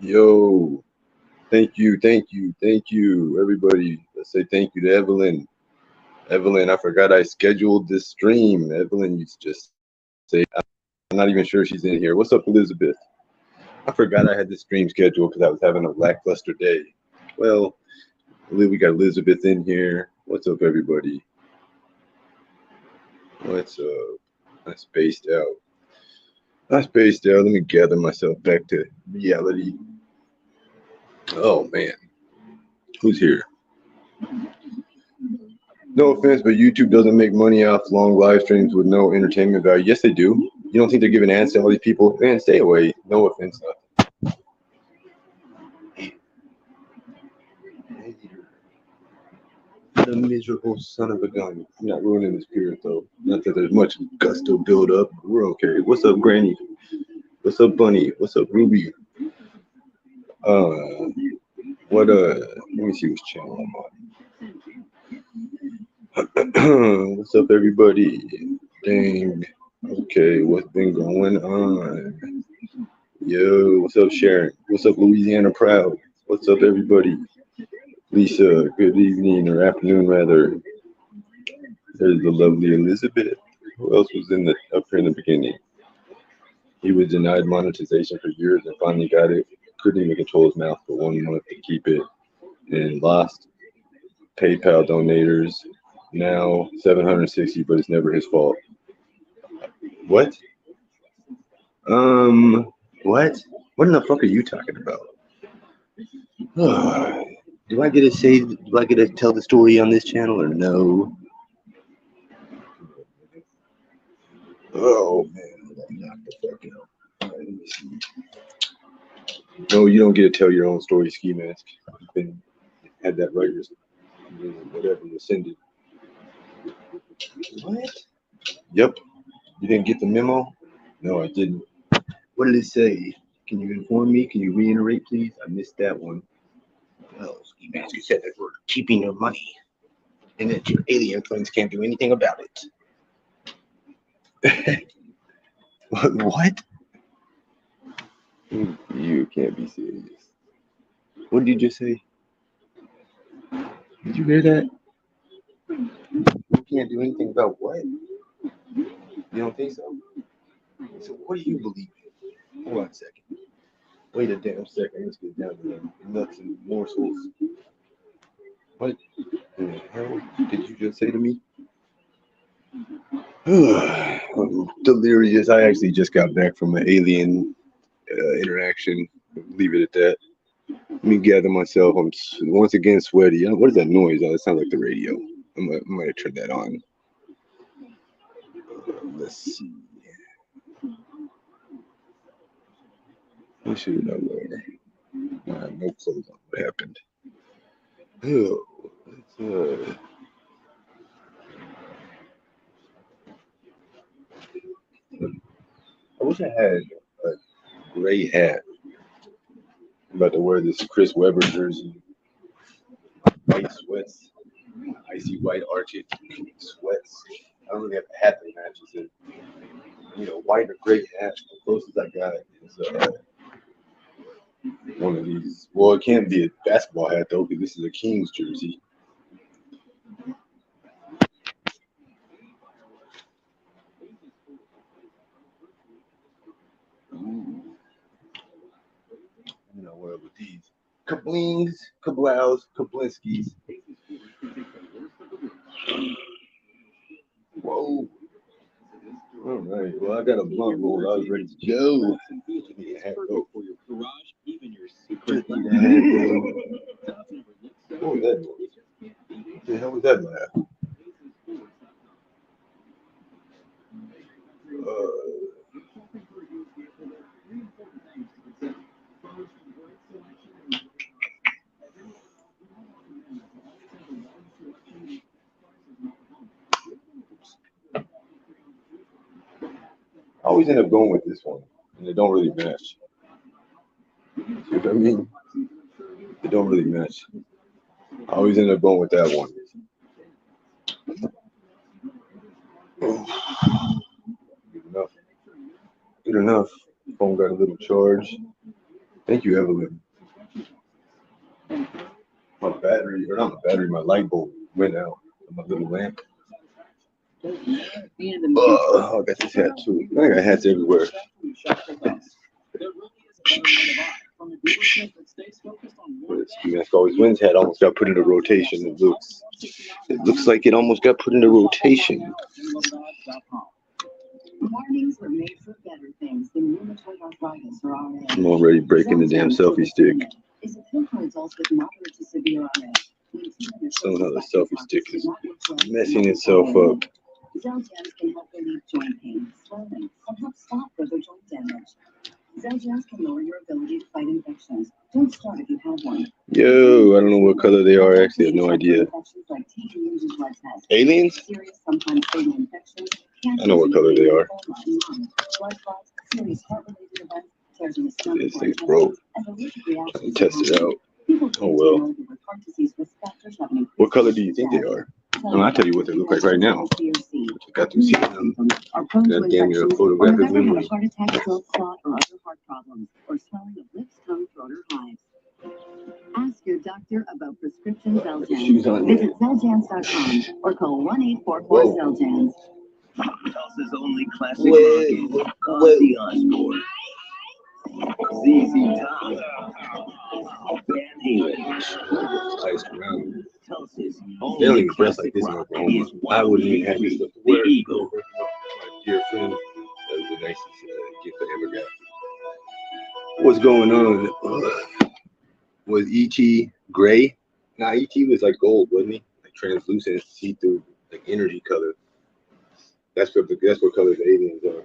Yo, thank you, everybody. Let's say thank you to Evelyn. Evelyn, I forgot I scheduled this stream. Evelyn used to just say, I'm not even sure she's in here. What's up, Elizabeth? I forgot I had this stream scheduled because I was having a lackluster day. Well, we got Elizabeth in here. What's up, everybody? What's up? I spaced out. Let me gather myself back to reality. Oh, man. Who's here? No offense, but YouTube doesn't make money off long live streams with no entertainment value. Yes, they do. You don't think they're giving ads to all these people? Man, stay away. No offense. The miserable son of a gun. I'm not ruining the spirit, though. Not that there's much gusto build up. We're okay. What's up, Granny? What's up, Bunny? What's up, Ruby? Uh, let me see which channel I'm on. What's up, everybody? Dang. Okay, what's been going on? Yo, what's up, Sharon? What's up, Louisiana Proud? What's up, everybody? Lisa, good evening or afternoon, rather. There's the lovely Elizabeth. Who else was up here in the beginning? He was denied monetization for years and finally got it. Couldn't even control his mouth for 1 month to keep it, and lost PayPal donators. Now 760, but it's never his fault. What? What? What in the fuck are you talking about? Do I get to say? Do I get to tell the story on this channel or no? Oh man, knock the fuck out. All right, let me see. No, you don't get to tell your own story, Skimask. You've been had that right, whatever rescinded. What? Yep. You didn't get the memo? No, I didn't. What did it say? Can you inform me? Can you reiterate, please? I missed that one. Well, Skimask said that we're keeping your money and that your alien friends can't do anything about it. What? You can't be serious. What did you just say? Did you hear that? You can't do anything about what? You don't think so? So what do you believe in? Hold on a second. Wait a damn second. Let's get down to the nuts and morsels. What in the hell did you just say to me? Delirious. I actually just got back from an alien interaction. Leave it at that. Let me gather myself. I'm once again sweaty. What is that noise? Oh, it sounds like the radio. I might turn that on. Let's see. What should I wear? I have no clothes on. What happened? Oh, I wish I had a gray hat. I'm about to wear this Chris Webber jersey. White sweats. Icy white Arctic sweats. I don't really have a hat that matches it. I need a white or gray hat. The closest I got is one of these. Well, it can't be a basketball hat though, because this is a Kings jersey. Ooh. I'm gonna wear with these kablings, kablows, kablinskis. Whoa. All right. Well, I got a blunt roll. I was ready to go. Need a hat though. What was that? What the hell was that laugh? I always end up going with this one, and they don't really match. See what I mean? They don't really match. I always end up going with that one. Good enough. Good enough. Phone got a little charge. Thank you, Evelyn. My battery, or not my battery, my light bulb went out. My little lamp. Oh, I got this hat too. I got hats everywhere. Skimask always wins hat almost got put into rotation. It looks like it almost got put into rotation. Mornings were made for better things than rheumatoid arthritis or RA. I'm already breaking the damn selfie stick. Is a pill for adults with moderate to severe RA. Somehow the selfie stick is messing itself up. Zelgens can help relieve joint pain, swelling, and help stop further joint damage. Zelgens can lower your ability to fight infections. Don't start if you have one. Yo, I don't know what color they are. I actually have no idea. Aliens? I know what color they are. This thing's broke. I can test it out. Oh well. What color do you think they are? I'll tell you what they look like right now. I got to see them. God damn, you're a photographic memory. Heart attack, throat clot, or other heart problems, or swelling of lips, tongue, throat, or hives. Ask your doctor about prescription Zelgens. Visit Zelgens.com or call 1-844-ZELGENS. Tulsa's only classic rock Ozzy Osbourne. ZZ Top. Van Halen. Ice Brown. Tulsa's only they don't even dress like this in Oklahoma. I wouldn't even have this stuff to wear. My dear friend, that was the nicest gift I ever got. What's going on? Was E.T. gray? Nah, E.T. was like gold, wasn't he? Like translucent, see-through, like energy color. That's what colors aliens are.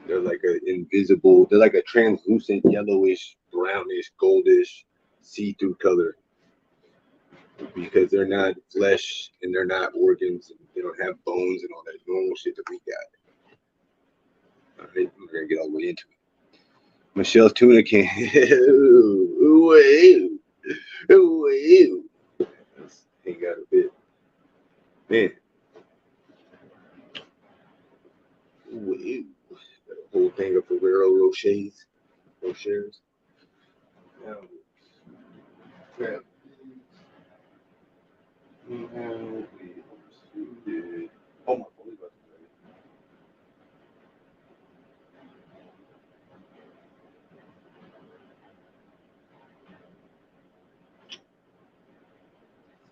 They're like an invisible. They're like a translucent, yellowish, brownish, goldish, see-through color. Because they're not flesh and they're not organs and they don't have bones and all that normal shit that we got. All right, we're gonna get all the way into it. Michelle's tuna can. Ooh. Let's hang out a bit, man. Ooh. Got a whole thing of Ferrero Rochers. Now, crap. Oh, my phone is about to die.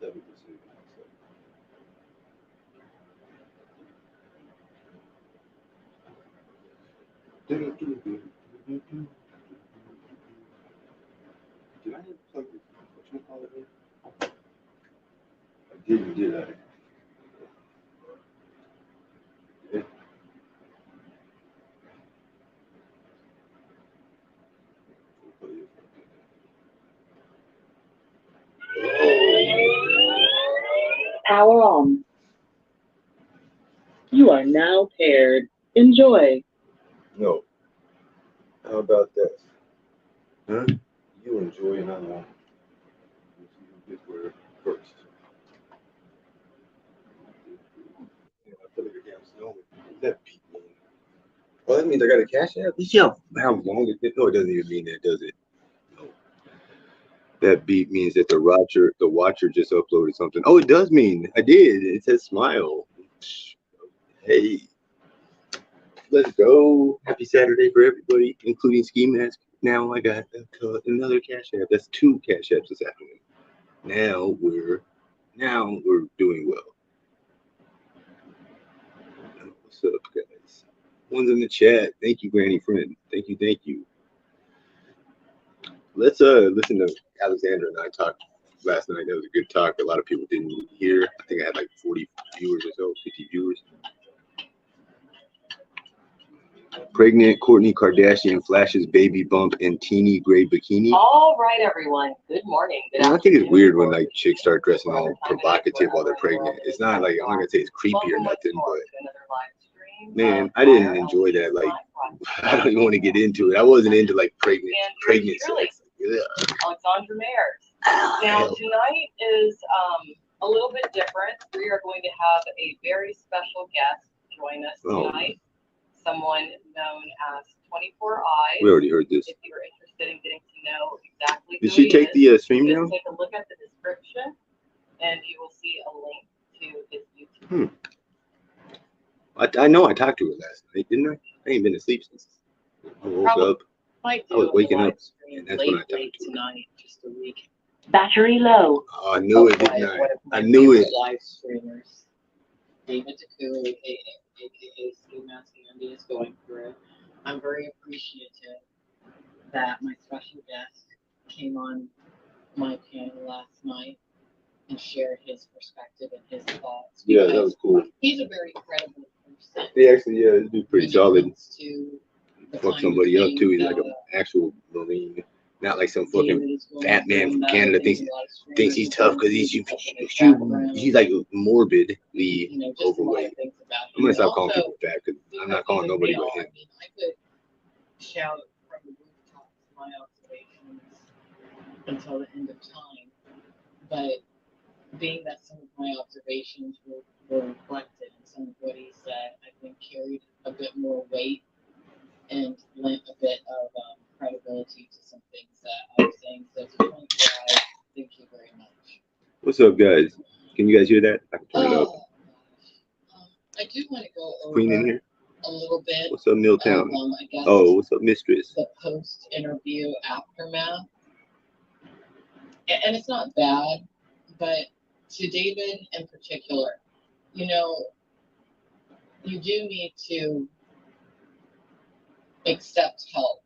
7%. Did I have to plug this? What you call it? I didn't, did I? Yeah. Power on. You are now paired. Enjoy. No. How about that? Huh? You enjoy and I won't. This word first. Yeah, I feel like a damn snowman. That beat me. Oh, that means I got a cash app? You see how long it is? No, it doesn't even mean that, does it? No. That beep means that the watcher just uploaded something. Oh, it does mean I did. It says smile. Hey, let's go. Happy Saturday for everybody, including Skimask. Now I got another cash app. That's 2 cash apps this afternoon. Now we're doing well. What's up, guys? One's in the chat. Thank you, Granny Friend. Thank you. Let's listen to Alexandra and I talk last night. That was a good talk. A lot of people didn't hear. I think I had like 40 viewers or so, 50 viewers. Pregnant Kourtney Kardashian flashes baby bump in teeny gray bikini. All right, everyone. Good morning. I think it's weird when like chicks start dressing all provocative while they're pregnant. It's not like, I'm not gonna say it's creepy or nothing, but man, I didn't enjoy that. Like, I don't even want to get into it. I wasn't into like pregnancy. Alexandra Mayers. Now tonight is a little bit different. We are going to have a very special guest join us tonight. Someone known as 24 Eyes. We already heard this. If you're interested in getting to know exactly Did who she he take is. the stream Just down? take a look at the description, and you will see a link to his YouTube. I know I talked to her last night, didn't I? I ain't been asleep since I woke up. Might I was do waking a up, live stream and that's when I talked late to her. tonight, just a week. Battery low. Oh, I knew it, didn't I? One of my I knew favorite it. live streamers, David Taku, aka Skimask Andy, is going through. I'm very appreciative that my special guest came on my panel last night and shared his perspective and his thoughts. Yeah, that was cool. He's a very credible person. He actually, yeah, he's pretty solid. To Fuck somebody up too. He's like an actual Marine, not like some fucking fat man from Canada thinks he's tough because he's like morbidly overweight. I'm gonna stop calling people fat because I'm not calling nobody but him. I could shout from the rooftops my observations until the end of time, but being that some of my observations were reflected in some of what he said, I think carried a bit more weight and lent a bit of credibility to some things that I was saying. So to 24 hours, thank you very much. What's up, guys? Can you guys hear that? I can turn it up. I do want to go over Queen in here? a little bit. What's up, Milltown? I guess Oh, what's up, Mistress? the post-interview aftermath. And it's not bad, but to David in particular, you know, you do need to accept help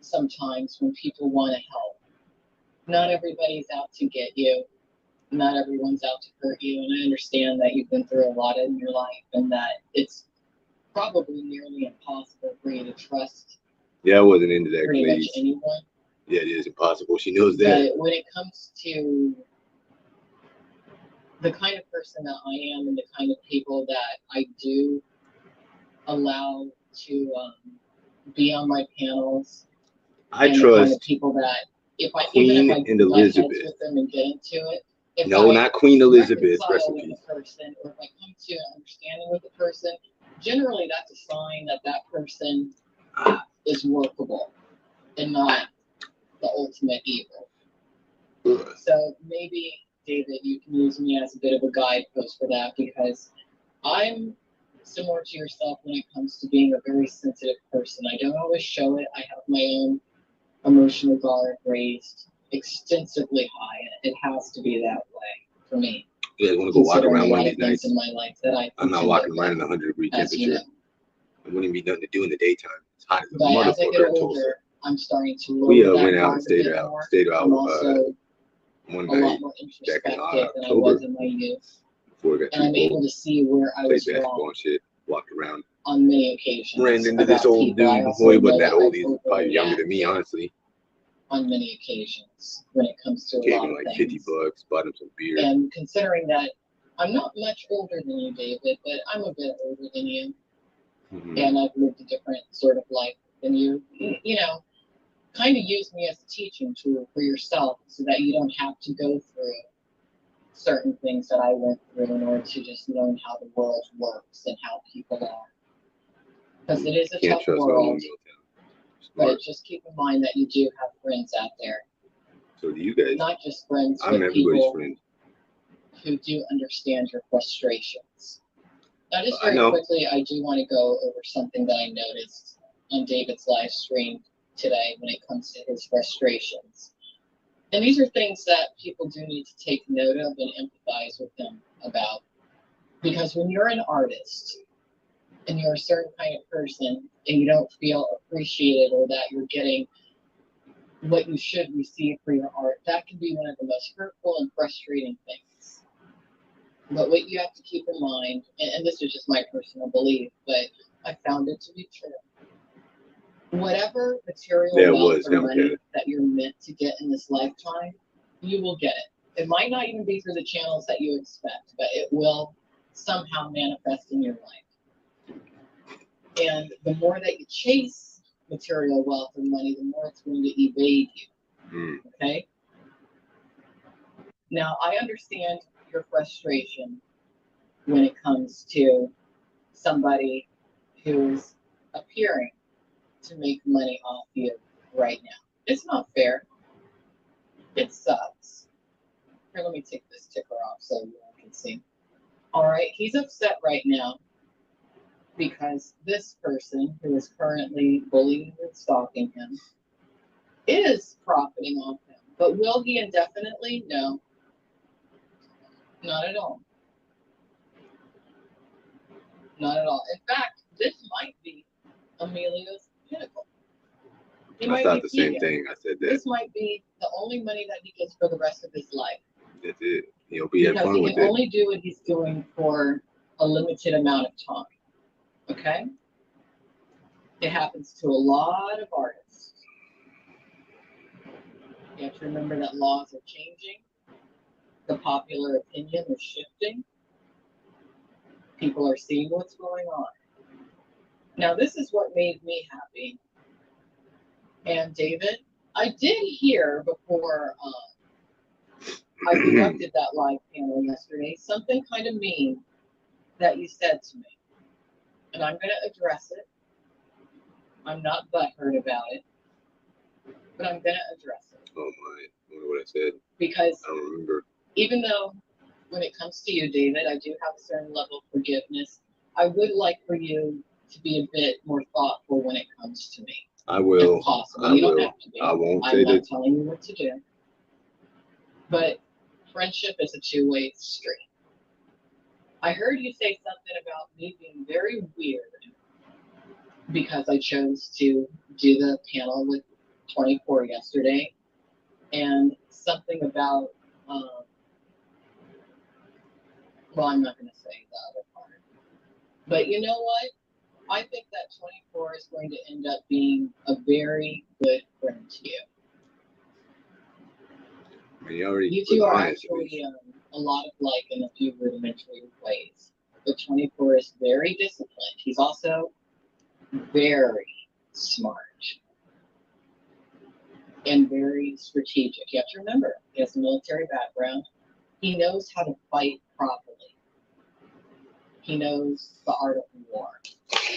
sometimes when people want to help. Not everybody's out to get you. Not everyone's out to hurt you. And I understand that you've been through a lot in your life and that it's probably nearly impossible for you to trust. Yeah, I wasn't into that. Pretty much anyone. Yeah, it is impossible. She knows that. But when it comes to the kind of person that I am and the kind of people that I do allow to be on my panels, I and trust the kind of people that Queen and Elizabeth. With them and get into it, No, not Queen Elizabeth. Rest in peace. Person, or if I come to an understanding with the person, generally that's a sign that that person is workable and not the ultimate evil. So maybe, David, you can use me as a bit of a guidepost for that, because I'm similar to yourself when it comes to being a very sensitive person. I don't always show it. I have my own emotional guard raised extensively high, and it has to be that way for me. You guys want to go walk around one of these nights? In my life that I'm not walking around in 100-degree temperature. You know. It wouldn't be nothing to do in the daytime. It's hot as a motherfucker. As I get older, I'm starting to lower that went out and stayed out. I'm also one a lot night more back in introspective than I was in my youth. And I'm able to see where I was wrong. And shit, walked around. On many occasions. Ran into this old dude. Well, he wasn't that old. He was probably younger than me, honestly. On many occasions, when it comes to gave him like $50, bought him some beer. And considering that I'm not much older than you, David, but I'm a bit older than you, and I've lived a different sort of life than you. You know, kind of use me as a teaching tool for yourself, so that you don't have to go through certain things that I went through in order to just learn how the world works and how people are. Because it is a tough world. But just keep in mind that you do have friends out there. So do you guys? Not just friends, I'm but people friend. Who do understand your frustrations. Now, just very quickly, I do want to go over something that I noticed on David's live stream today when it comes to his frustrations. And these are things that people do need to take note of and empathize with him about. Because when you're an artist, and you're a certain kind of person, and you don't feel appreciated or that you're getting what you should receive for your art, that can be one of the most hurtful and frustrating things. But what you have to keep in mind, and this is just my personal belief, but I found it to be true. Whatever material wealth or money that you're meant to get in this lifetime, you will get it. It might not even be through the channels that you expect, but it will somehow manifest in your life. And the more that you chase material wealth and money, the more it's going to evade you. Okay? Now, I understand your frustration when it comes to somebody who's appearing to make money off you right now. It's not fair. It sucks. Here, let me take this ticker off so you all can see. All right, he's upset right now because this person who is currently bullying and stalking him is profiting off him. But will he indefinitely? No, not at all. Not at all. In fact, this might be Emilio's pinnacle. I thought the same thing. I said that. This might be the only money that he gets for the rest of his life. That's it. He'll be having fun with it. Because he can only do what he's doing for a limited amount of time. Okay? It happens to a lot of artists. You have to remember that laws are changing. The popular opinion is shifting. People are seeing what's going on. Now, this is what made me happy. And David, I did hear before I conducted that live panel yesterday something kind of mean that you said to me. And I'm going to address it. I'm not butthurt about it, but I'm going to address it. Oh my, I wonder what I said. Because I don't remember. Even though when it comes to you, David, I do have a certain level of forgiveness, I would like for you to be a bit more thoughtful when it comes to me. I will. If possible. I you will. Don't have to be. I won't I'm say not that. telling you what to do. But friendship is a two-way street. I heard you say something about me being very weird because I chose to do the panel with 24 yesterday, and something about, well, I'm not going to say the other part. But you know what? I think that 24 is going to end up being a very good friend to you. You two are actually a lot of like in a few rudimentary ways. But 24 is very disciplined. He's also very smart and very strategic. You have to remember, he has a military background. He knows how to fight properly. He knows the art of war.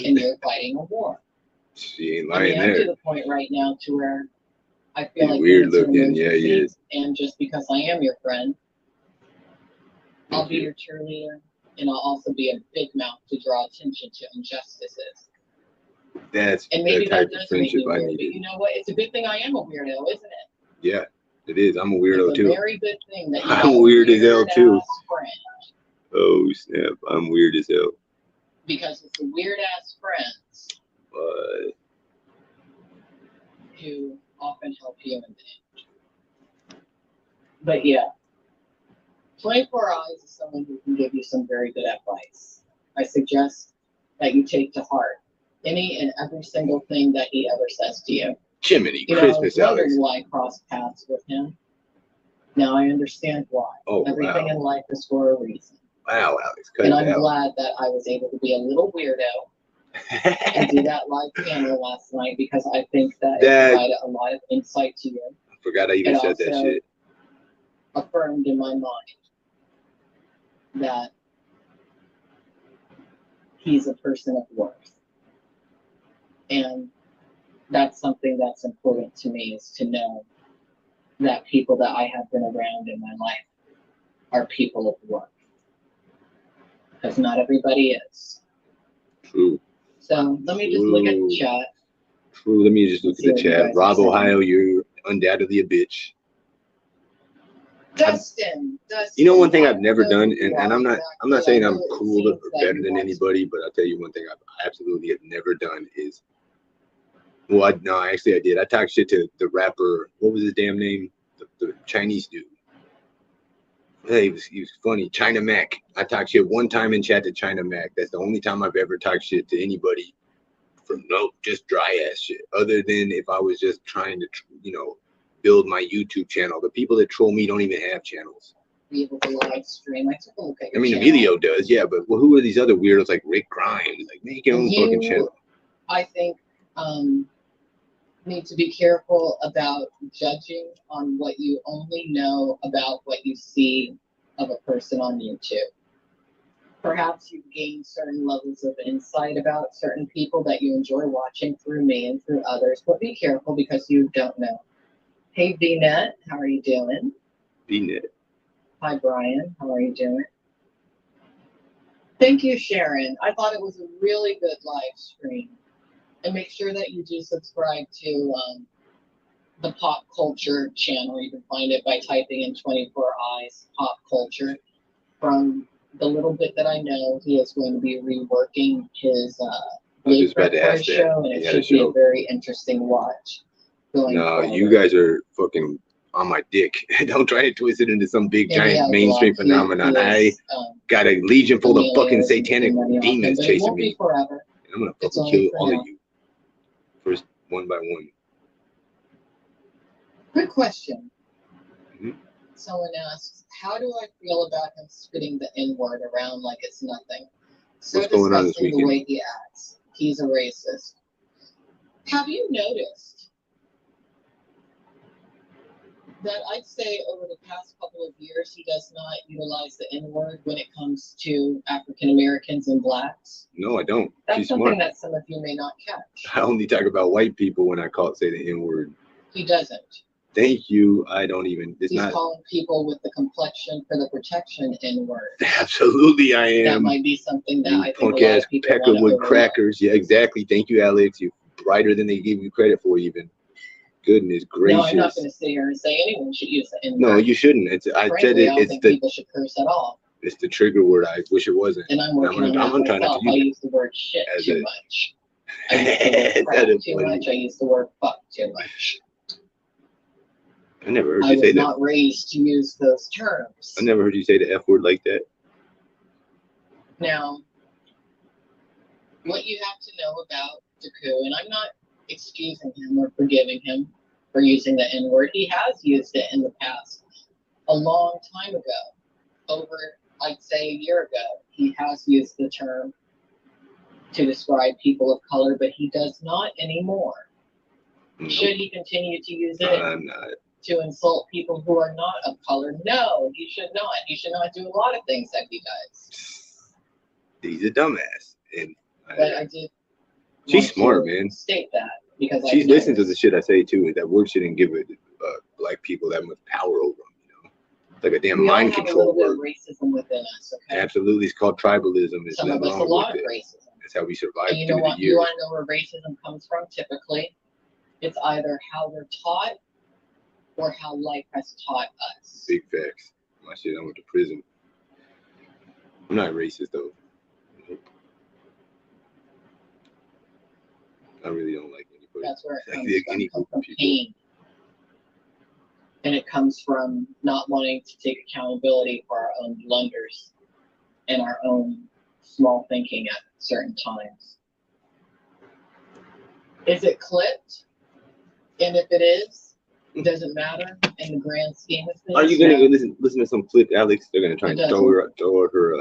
And you're fighting a war. She ain't lying I'm there. to the point right now to where I feel He's like weird looking. Yeah, he is. And just because I am your friend, I'll be your cheerleader, and I'll also be a big mouth to draw attention to injustices. That's and maybe the type that of friendship I need. But you know what? It's a good thing I am a weirdo, isn't it? Yeah, it is. I'm a weirdo too. It's a very good thing that you I'm weird as hell too. Friend. Oh snap! I'm weird as hell. Because it's the weird ass friends who often help you in the end. But yeah, 24 Eyes is someone who can give you some very good advice. I suggest that you take to heart any and every single thing that he ever says to you. Jiminy Christmas, Alex. I was wondering why I crossed paths with him. Now I understand why. Oh, everything in life is for a reason. Wow, Alex. And I'm glad that I was able to be a little weirdo and do that live panel last night because I think that it provided a lot of insight to you. I forgot I even said that shit. Affirmed in my mind that he's a person of worth. And that's something that's important to me, is to know that people that I have been around in my life are people of worth. Because not everybody is. True. So let me just look at the chat. True. Let me just look at the chat. Rob Ohio, you're undoubtedly a bitch. Dustin. You know one thing I've never done, and I'm not saying I'm cooler or better than anybody, but I'll tell you one thing I absolutely have never done is, well, no, actually I did. I talked shit to the rapper. What was his damn name? The Chinese dude. Hey, he was funny. China Mac. I talked shit one time in chat to China Mac. That's the only time I've ever talked shit to anybody from just dry ass shit. Other than if I was just trying to, build my YouTube channel. The people that troll me don't even have channels. Be able to live stream. I took a look at your channel. Emilio does, yeah, but who are these other weirdos like Rick Grimes? Like, make your own fucking channel. I think need to be careful about judging on what you only know about what you see of a person on YouTube. Perhaps you've gained certain levels of insight about certain people that you enjoy watching through me and through others, but be careful because you don't know Hey, V-Net, how are you doing? V-Net. Hi, Brian. How are you doing? Thank you, Sharon. I thought it was a really good live stream. And make sure that you do subscribe to the Pop Culture channel. You can find it by typing in 24 Eyes Pop Culture. From the little bit that I know, he is going to be reworking his blueprint for his show, and it should be a very interesting watch. No, you guys are fucking on my dick. Don't try to twist it into some big giant mainstream phenomenon. I got a legion full of fucking satanic demons chasing me. And I'm gonna fucking kill all of you. First, one by one. Good question. Someone asks, how do I feel about him spitting the N-word around like it's nothing? So what's going on this weekend? The way he acts. He's a racist. Have you noticed that I'd say over the past couple of years, he does not utilize the N-word when it comes to African Americans and blacks? No, I don't. That's something that some of you may not catch. I only talk about white people when I say the N-word. He doesn't. Thank you. I don't even. He's calling people with the complexion for the protection N-word. Absolutely, I am. That might be something that I think punk ass Peckerwood crackers. Yeah, exactly. Thank you, Alex. You're brighter than they give you credit for, even. Goodness gracious. No, I'm not going to sit here and say anyone should use the N-word. No, you shouldn't. I said it. I think people should curse at all. It's the trigger word. I wish it wasn't. And I'm working on that myself. I use the word shit too much. I use the word crap too much. I use the word fuck too much. I never heard you say that. I was not raised to use those terms. I never heard you say the F word like that. Now, what you have to know about Taku, and I'm not excusing him or forgiving him for using the N-word. He has used it in the past. A long time ago, over, I'd say a year ago, he has used the term to describe people of color, but he does not anymore. No. Should he continue to use it? I'm not. To insult people who are not of color? No, he should not. He should not do a lot of things that he does. He's a dumbass. But I did. She's smart, man. State that because she listens to the shit I say too. That word shouldn't give it black people that much power over them. You know, it's like a damn mind control word. We have racism within us. Okay. Absolutely, it's called tribalism. It's some of us a lot of racism. That's how we survive. And you know what? You want to know where racism comes from? Typically, it's either how we're taught or how life has taught us. Big facts. My shit, I went to prison. I'm not racist though. I really don't like anybody. That's where it comes from pain. And it comes from not wanting to take accountability for our own blunders and our own small thinking at certain times. Is it clipped? And if it is, it doesn't matter in the grand scheme of things. Are you gonna go listen to some clip, Alex? They're gonna try and throw her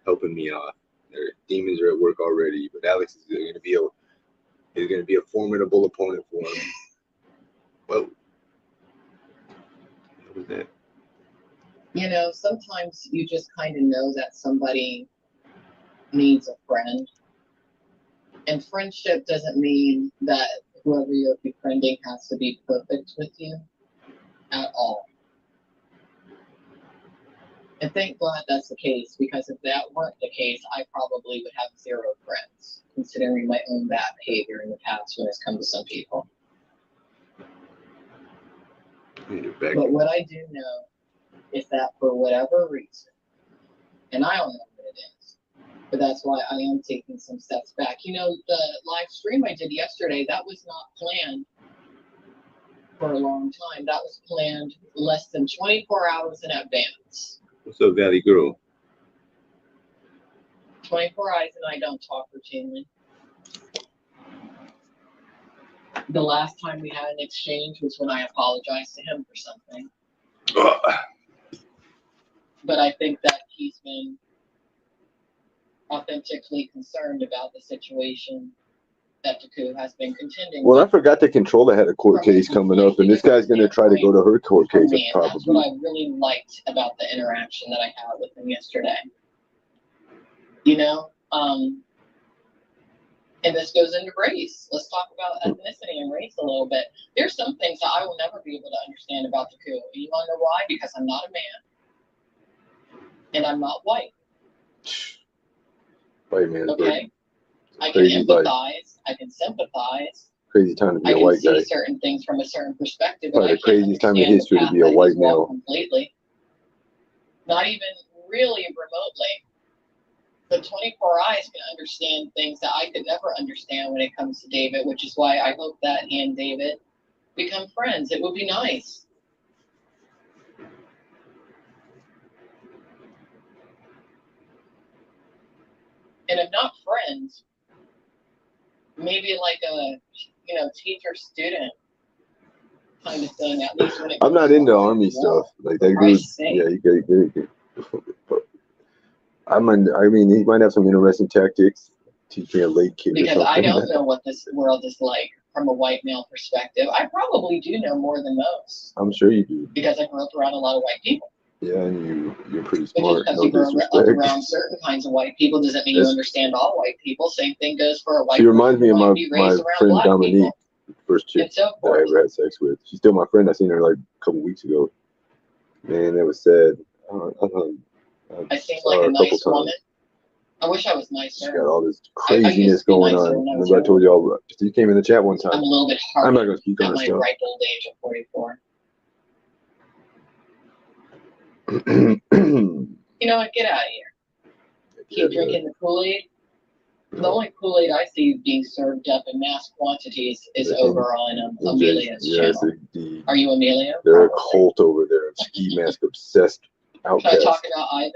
helping me off. Their demons are at work already, but Alex is gonna be a formidable opponent for him. Whoa. What was that? You know, sometimes you just kind of know that somebody needs a friend. And friendship doesn't mean that whoever you're befriending has to be perfect with you at all. And thank God that's the case, because if that weren't the case, I probably would have 0 friends, considering my own bad behavior in the past when it's come to some people. But what I do know is that for whatever reason, and I don't know what it is, but that's why I am taking some steps back. You know, the live stream I did yesterday, that was not planned for a long time. That was planned less than 24 hours in advance. What's up, Valley Girl? 24 Eyes and I don't talk routinely. The last time we had an exchange was when I apologized to him for something. But I think that he's been authentically concerned about the situation that Taku has been contending with. Well, I forgot the controller had a court case coming up, and this guy's going to try to go to her court case. Probably. That's what I really liked about the interaction that I had with him yesterday. You know, and And this goes into race. Let's talk about ethnicity and race a little bit. There's some things that I will never be able to understand about the coup. And you want to know why? Because I'm not a man. And I'm not white. White man. Okay? I can empathize. I can sympathize. Crazy time to be a white guy. I can see certain things from a certain perspective. Probably the craziest time in history to be a white male. Completely. Not even really remotely. But 24 eyes can understand things that I could never understand when it comes to David, which is why I hope that he and David become friends. It would be nice. And if not friends, maybe like a, teacher-student kind of thing, at least when it I'm not into army stuff. Like that dude, yeah, he could. I mean, he might have some interesting tactics. Teach me a late kid. Because I don't know what this world is like from a white male perspective. I probably do know more than most. I'm sure you do. Because I grew up around a lot of white people. Yeah, and you're pretty smart. But just because you grew up around certain kinds of white people doesn't mean you understand all white people. Same thing goes for a white person. She reminds me of my friend Dominique, the first chick that I ever had sex with. She's still my friend. I seen her like a couple weeks ago. Man, that was sad. I seem like a nice woman. I wish I was nicer. She's got all this craziness going on. Remember I told y'all, you came in the chat one time. I'm a little bit hard. I'm not going to speak on my stuff. ripe old age of 44. You know what? Get out of here. Keep drinking the Kool-Aid. The only Kool-Aid I see being served up in mass quantities is over on Amelia's channel. Are you Amelia? They're a cult over there. Skimask obsessed outcast. Should I talk about Ivan?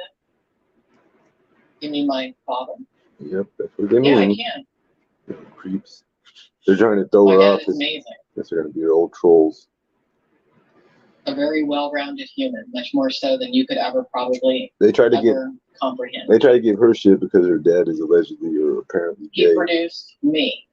You mean my father? Yep, that's what they mean. Yeah, I can. Creeps. They're trying to throw her off. It's amazing. Guess they're going to be old trolls. A very well-rounded human, much more so than you could ever probably comprehend. They try to give her shit because her dad is allegedly or apparently gay. He produced me.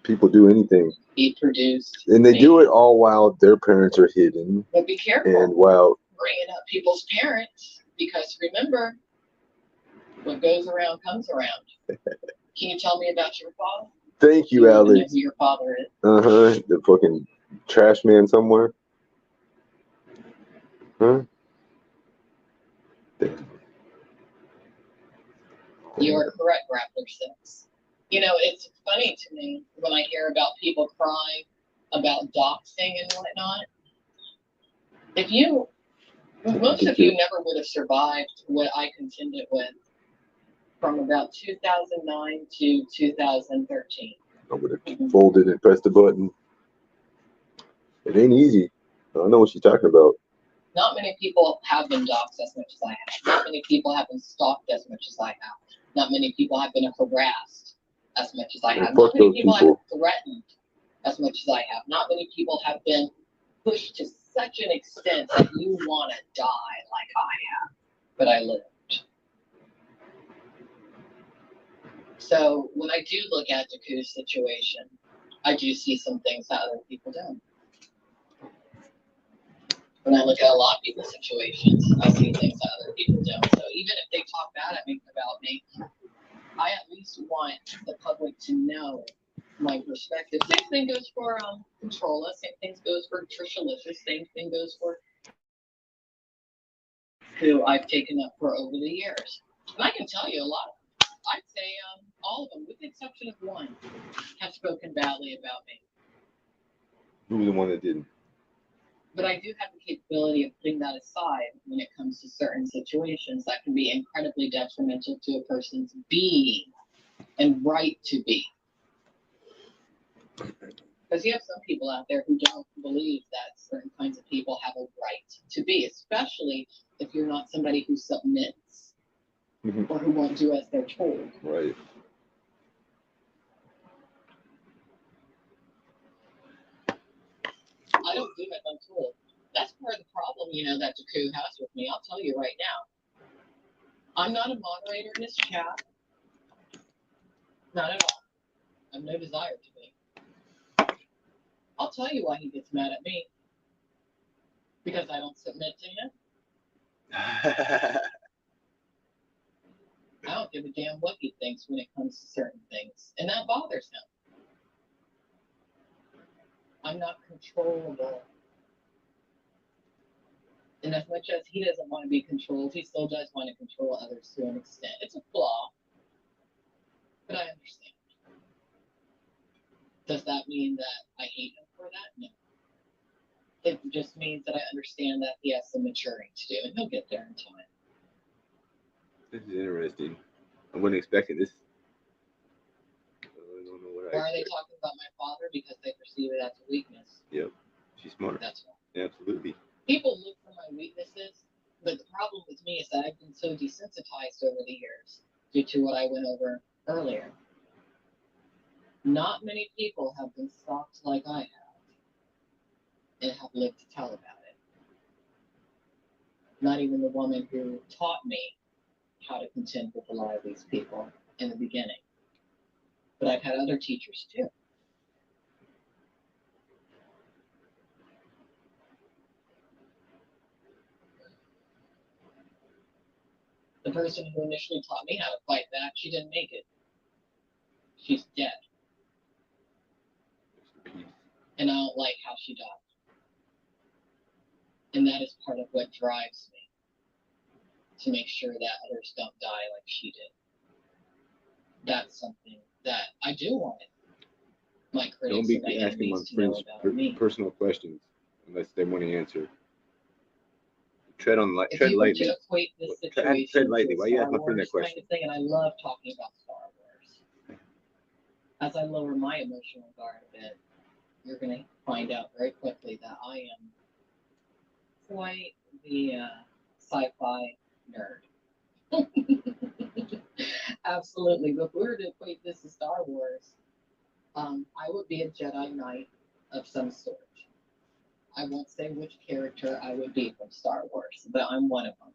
People do anything. He produced and they me. do it all while their parents are hidden. But be careful. And while bringing up people's parents, because remember, what goes around comes around. Can you tell me about your father? Thank you, Alex. Know who your father is? The fucking trash man somewhere. Huh? You are correct, Raptor 6. You know, it's funny to me when I hear about people crying about doxing and whatnot. Most of you never would have survived what I contended with from about 2009 to 2013. I would have folded and pressed the button. It ain't easy. I don't know what she's talking about. Not many people have been doxxed as much as I have. Not many people have been stalked as much as I have. Not many people have been harassed as much as I have. Not many people have been threatened as much as I have. Not many people have been pushed to such an extent that you want to die like I have. But I lived. So when I do look at the coup situation, I do see some things that other people don't. When I look at a lot of people's situations, I see things that other people don't. So even if they talk bad about me, I at least want the public to know my perspective. Same thing goes for Controlla. Same thing goes for Trishalicious. Same thing goes for who I've taken up for over the years. And I can tell you a lot of them. I'd say all of them, with the exception of one, have spoken badly about me. Who was the one that didn't? But I do have the capability of putting that aside when it comes to certain situations that can be incredibly detrimental to a person's being and right to be. Because you have some people out there who don't believe that certain kinds of people have a right to be, especially if you're not somebody who submits or who won't do as they're told. Right. I don't do as I'm told. That's part of the problem, that the coup has with me. I'll tell you right now. I'm not a moderator in this chat. Not at all. I have no desire to be. I'll tell you why he gets mad at me. Because I don't submit to him. I don't give a damn what he thinks when it comes to certain things, and that bothers him. I'm not controllable. And as much as he doesn't want to be controlled, he still does want to control others to an extent. It's a flaw, but I understand. Does that mean that I hate him for that? No. It just means that I understand that he has some maturing to do, and he'll get there in time. This is interesting. I wasn't expecting this. I don't know what Or are they talking about my father because they perceive it as a weakness? Yep. She's smart. That's why. Absolutely. People look for my weaknesses, but the problem with me is that I've been so desensitized over the years due to what I went over earlier. Not many people have been stalked like I have and have lived to tell about it. Not even the woman who taught me how to contend with a lot of these people in the beginning. But I've had other teachers too. The person who initially taught me how to fight back, she didn't make it. She's dead. And I don't like how she died. And that is part of what drives me to make sure that others don't die like she did. That's something that I do want my critics. Don't be asking my friends personal questions unless they want to answer. Tread on light. Tread lightly. To equate this situation tread lightly. Why you ask my friend that question? Kind of thing, and I love talking about Star Wars. As I lower my emotional guard a bit, you're going to find out very quickly that I am quite the sci-fi nerd. Absolutely. But if we were to equate this to Star Wars, I would be a Jedi Knight of some sort. I won't say which character I would be from Star Wars, but I'm one of them.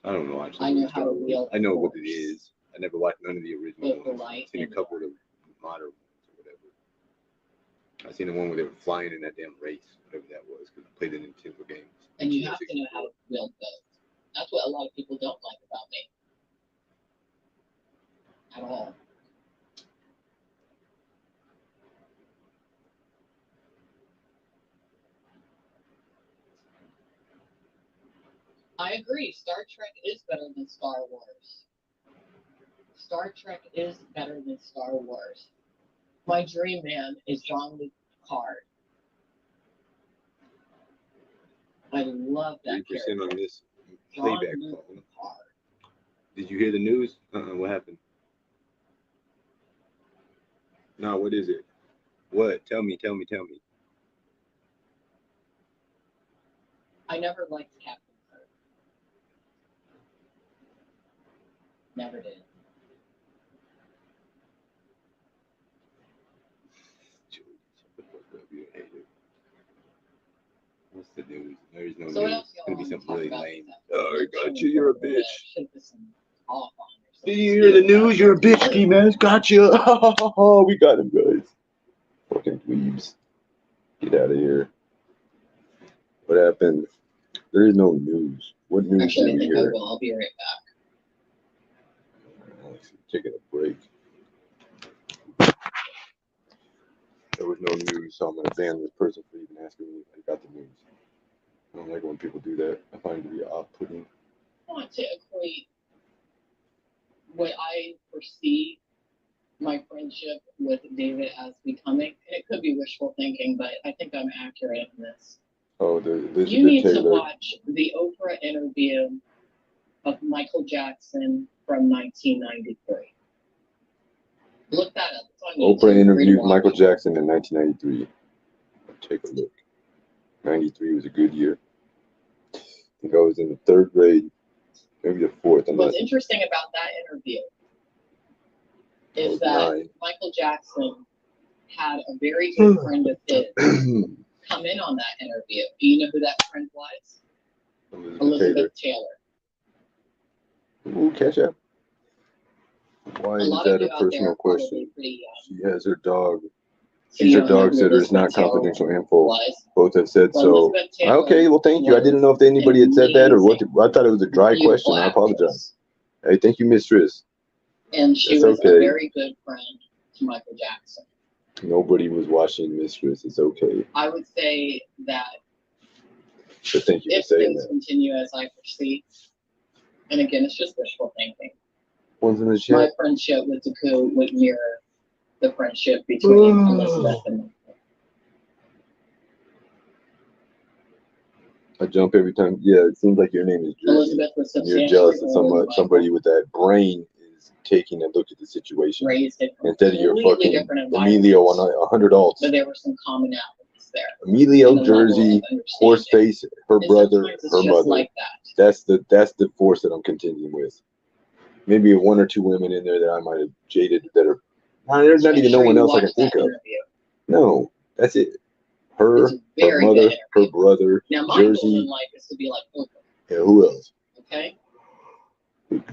I don't know. Actually, I know how to wield. I know what it is. I never watched none of the original ones. I've seen a couple of the modern ones or whatever. I've seen the one where they were flying in that damn race, whatever that was, because I played the Nintendo games. And you have to know how to wield those. That's what a lot of people don't like about me. At all. I agree. Star Trek is better than Star Wars. Star Trek is better than Star Wars. My dream man is Jean-Luc Picard. I love that 3% character. On this playback phone. Did you hear the news? What happened? No, what is it? What? Tell me. I never liked Captain Kirk. Never did. What's the news? There's no so news. It's gonna be something really lame. Oh, I got you. You're a bitch. Do you hear the news? You're a bitch, Skimask. Got you. Oh, we got him, guys. Fucking dweebs. Get out of here. What happened? There is no news. What news Actually, did I you think I hear? will. I'll be right back. Taking a break. There was no news, so I'm going to ban this person for even asking me if I got the news. I don't like when people do that. I find it to be off-putting. I want to equate what I perceive my friendship with David as becoming. It could be wishful thinking, but I think I'm accurate in this. Oh, the you need to watch the Oprah interview of Michael Jackson from 1993. Look that up. It's on YouTube. Oprah interviewed Michael Jackson in 1993. Take a look. 93 was a good year. I think I was in the 3rd grade, maybe the 4th. What's interesting about that interview is that Michael Jackson had a very good friend of his come in on that interview. Do you know who that friend was? Elizabeth Taylor. Ooh, catch up. Why is that a personal question? She has her dog. She's her dog sitter. It's not confidential info. Both have said so. Okay, well, thank you. I didn't know if anybody had said that or what. I thought it was a dry question. I apologize. Hey, thank you, Mistress. And she was a very good friend to Michael Jackson. Nobody was watching Mistress. It's okay. I would say that but thank you if things continue as I foresee, and again, it's just wishful thinking. One's in the chat. My friendship with Dooku would mirror the friendship between Elizabeth and Michael. I jump every time. Yeah, it seems like your name is Jersey. Elizabeth was you're jealous of somebody with that brain is taking a look at the situation instead of your fucking Emilio on 100 alts. But there were some commonalities there. Emilio, Jersey, Horseface, her brother, her mother. Like that. That's the force that I'm contending with. Maybe one or two women in there that I might have jaded that are. There's not even no one else I can think of. No, that's it. Her mother, her brother, now, my Jersey. goal in life is to be like Oprah. Yeah, who else? Okay.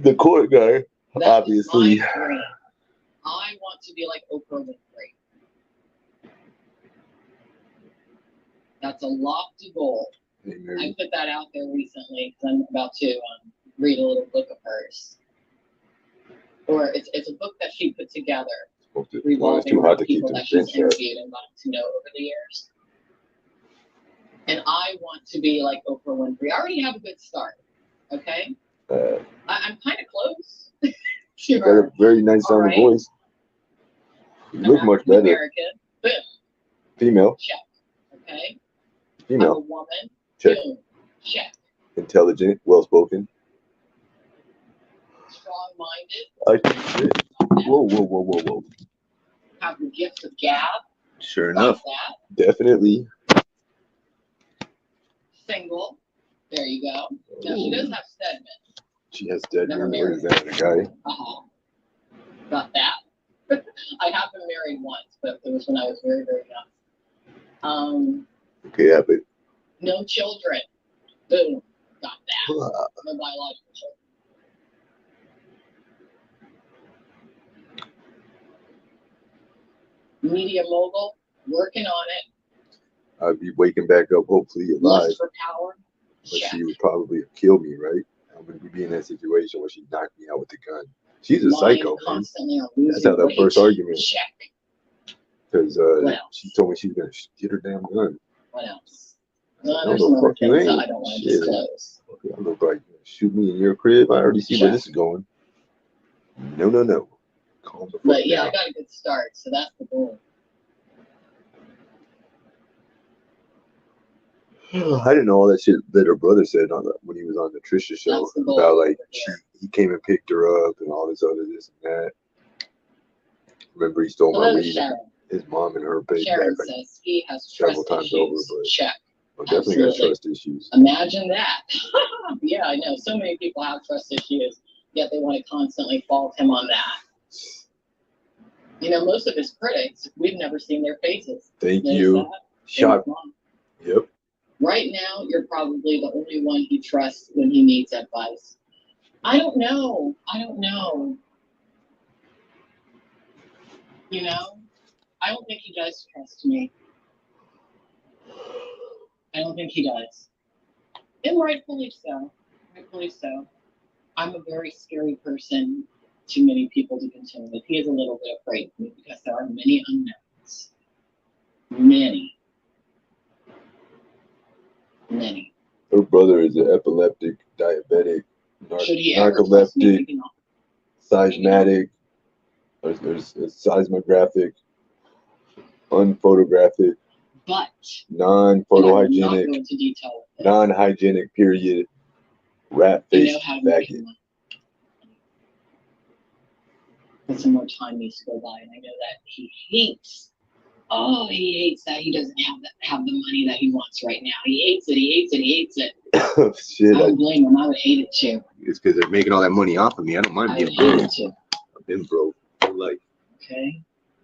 The court guy, obviously. My dream. I want to be like Oprah Winfrey. That's a lofty goal. I put that out there recently because I'm about to read a little book of hers. Or it's a book that she put together revolving around people that she's interviewed and gotten to know over the years. And I want to be like Oprah Winfrey. I already have a good start, okay? I'm kind of close. You got a very nice sounding voice. You look much better. American. Boom. Female. Check. Okay. Female. I'm a woman. Check. Boom. Check. Intelligent. Well-spoken. Strong-minded. Whoa. Have the gift of gab. Sure enough. Definitely. Single. There you go. Now she does have Stedman. She has Stedman. Where is that guy? Got that. I have been married once, but it was when I was very, very young. Okay, yeah, but no children. Boom. Got that. No biological children. Media mogul, working on it. I'd be waking back up, hopefully alive. Lust for power. But she would probably kill me, right? I'm going to be in that situation where she knocked me out with the gun. She's a psycho, man. That's how that first argument. Because she told me she was going to get her damn gun. What else? Well, there's some other things I don't want to disclose. I look like shoot me in your crib. I already see where this is going. No. Calm the fuck But yeah, down. I got a good start, so that's the goal. I didn't know all that shit that her brother said when he was on the Trisha show about like he came and picked her up and all this other this and that. Remember, he stole my weed. His mom and her paid Sharon back says he has several trust times issues. over, but check. I definitely got trust issues. Imagine that. Yeah, I know. So many people have trust issues, yet they want to constantly fault him on that. You know, most of his critics, we've never seen their faces. Thank you. Shot. Yep. Right now, you're probably the only one he trusts when he needs advice. I don't know. You know, I don't think he does trust me. I don't think he does. And rightfully so. I'm a very scary person to many people to contend with. He is a little bit afraid of me because there are many unknowns. Many. Her brother is an epileptic, diabetic, narcoleptic, seismatic, there's seismographic, unphotographic, but non-photohygienic, non-hygienic, period, rat-faced faggot. But some more time needs to go by, and I know that he hates that he doesn't have the money that he wants right now. He hates it. Shit, I don't blame him. I would hate it too. It's because they're making all that money off of me. I don't mind being broke. I've been broke for life. Okay.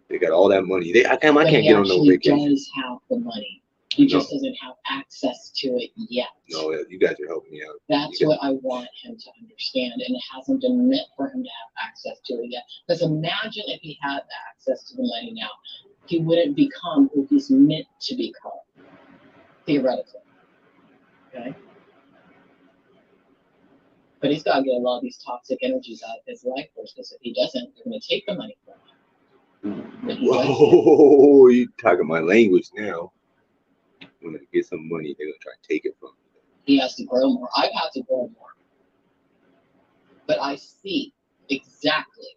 They got all that money. I can't get on no vacation. He does have the money. He just doesn't have access to it yet. No, you guys are helping me out. That's what I want him to understand, and it hasn't been meant for him to have access to it yet. Because imagine if he had access to the money now. He wouldn't become who he's meant to become, theoretically. Okay? But he's got to get a lot of these toxic energies out of his life first, because if he doesn't, they're going to take the money from him. Whoa, you talking my language now. When I get some money, they're going to try to take it from me. He has to grow more. I've had to grow more. But I see exactly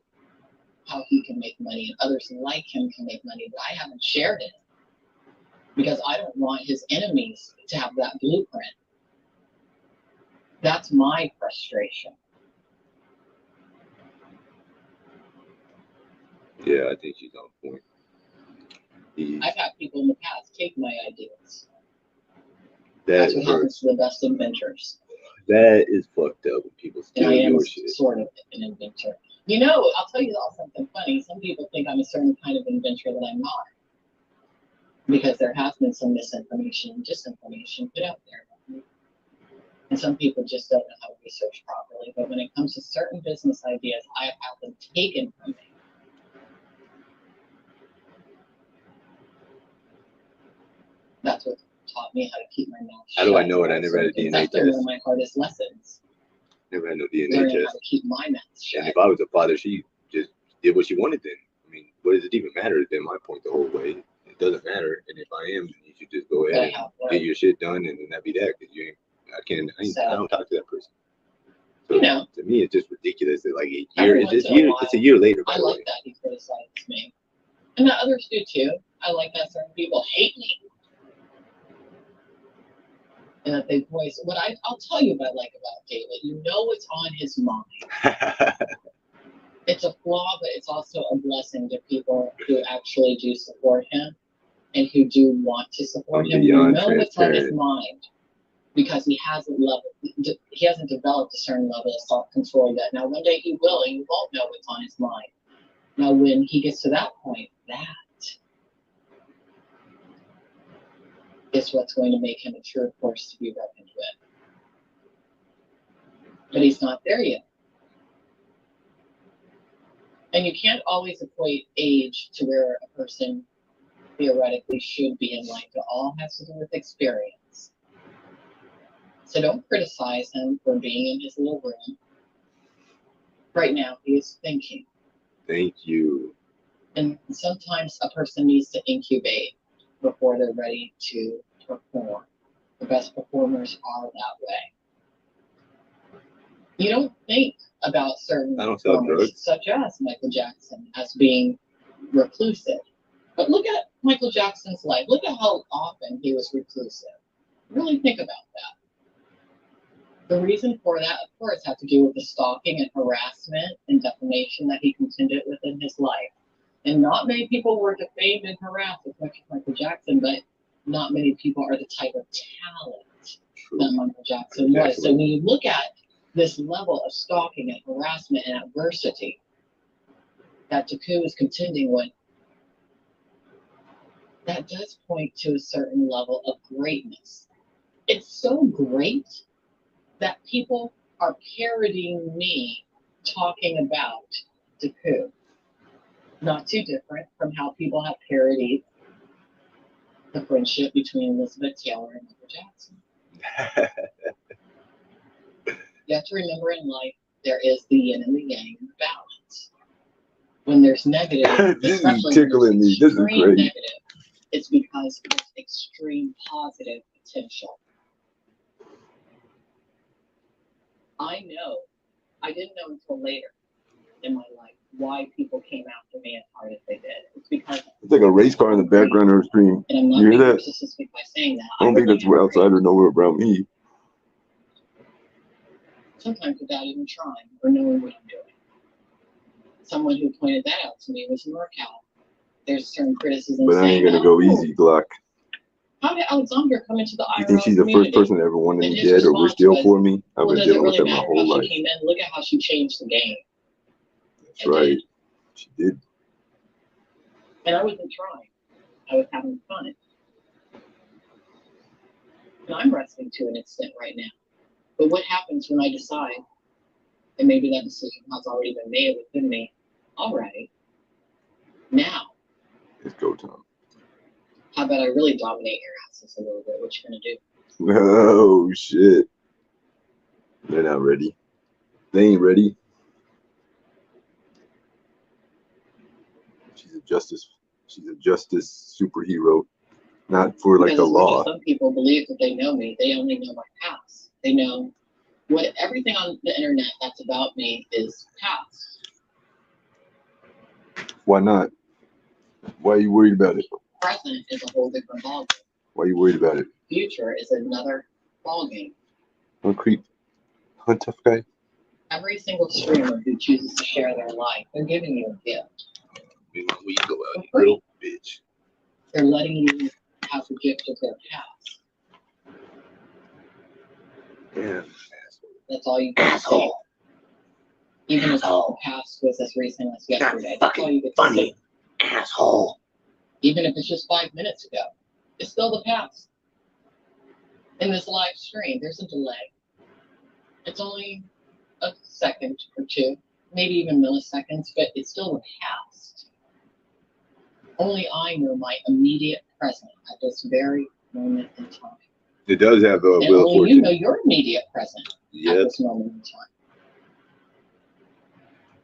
how he can make money, and others like him can make money, but I haven't shared it because I don't want his enemies to have that blueprint. That's my frustration. Yeah, I think she's on point. I've had people in the past take my ideas. That's what happens to the best inventors. That is fucked up when people steal your shit. Sort of an inventor. You know, I'll tell you all something funny. Some people think I'm a certain kind of inventor that I'm not. Because there has been some misinformation and disinformation put out there. And some people just don't know how to research properly. But when it comes to certain business ideas, I have had them taken from me. That's what taught me how to keep my mouth shut. How do I know it? I never had a DNA test. That's one of my hardest lessons. Never had no DNA Learning test. How to keep my mouth shut. And if I was a father, she just did what she wanted then. I mean, what does it even matter? Then my point the whole way. It doesn't matter. And if I am, then you should just go ahead and get your shit done, and then that be that. Because I don't talk to that person. So you know, to me, it's just ridiculous that like a year, it's a year later. I like that he criticizes me, and that others do too. I like that certain people hate me, and that they voice what I'll tell you what I like about David. You know what's on his mind. It's a flaw, but it's also a blessing to people who actually do support him and who do want to support him. You know what's on his mind. Because he hasn't developed a certain level of self-control yet. Now, one day he will, and you won't know what's on his mind. Now, when he gets to that point, that is what's going to make him a true force to be reckoned with. But he's not there yet. And you can't always equate age to where a person theoretically should be in life. It all has to do with experience. So don't criticize him for being in his little room. Right now, he is thinking. Thank you. And sometimes a person needs to incubate before they're ready to perform. The best performers are that way. You don't think about certain performers, such as Michael Jackson, as being reclusive. But look at Michael Jackson's life. Look at how often he was reclusive. Really think about that. The reason for that, of course, had to do with the stalking and harassment and defamation that he contended with in his life. And not many people were defamed and harassed as much as Michael Jackson, but not many people are the type of talent that Michael Jackson was. So when you look at this level of stalking and harassment and adversity that Taku is contending with, that does point to a certain level of greatness. It's so great that people are parodying me talking about Taku. Not too different from how people have parodied the friendship between Elizabeth Taylor and Michael Jackson. You have to remember in life, there is the yin and the yang and the balance. When there's negative, this is tickling me. This is great. Negative, it's because there's extreme positive potential. I didn't know until later in my life why people came after me as hard as they did. It's because it's like a race car in the background of her screen. And I'm not you being hear that? narcissistic by saying that. I don't think that's where outsider nowhere around me. Sometimes without even trying or knowing what I'm doing. Someone who pointed that out to me was NorCal. There's certain criticism. But I ain't gonna go easy, Glock. How did Alexandra come into the IRL? You think she's the first person to ever wanted me dead or wish deal for me? I've been dealing with that my whole life. She came in. Look at how she changed the game. That's right. She did. And I wasn't trying. I was having fun. And I'm wrestling to an extent right now. But what happens when I decide, and maybe that decision has already been made within me already, now it's go time. How about I really dominate your asses a little bit? What you gonna do? Oh shit. They're not ready. They ain't ready. She's a justice superhero, not for like the law. Some people believe that they know me. They only know my past. They know what everything on the internet that's about me is past. Why not? Why are you worried about it? Present is a whole different ballgame. Why are you worried about it? Future is another ballgame. Don't creep. Hunt tough guy. Every single streamer who chooses to share their life, they're giving you a gift. We go out, you little bitch. They're letting you have the gift of their past. Yeah. That's all you get to see. Even if the past was as recent as yesterday, that's all you get to see. Asshole. Even if it's just 5 minutes ago, it's still the past. In this live stream, there's a delay. It's only a second or two, maybe even milliseconds, but it's still the past. Only I know my immediate present at this very moment in time. It does have a and only you know your immediate present at this moment in time.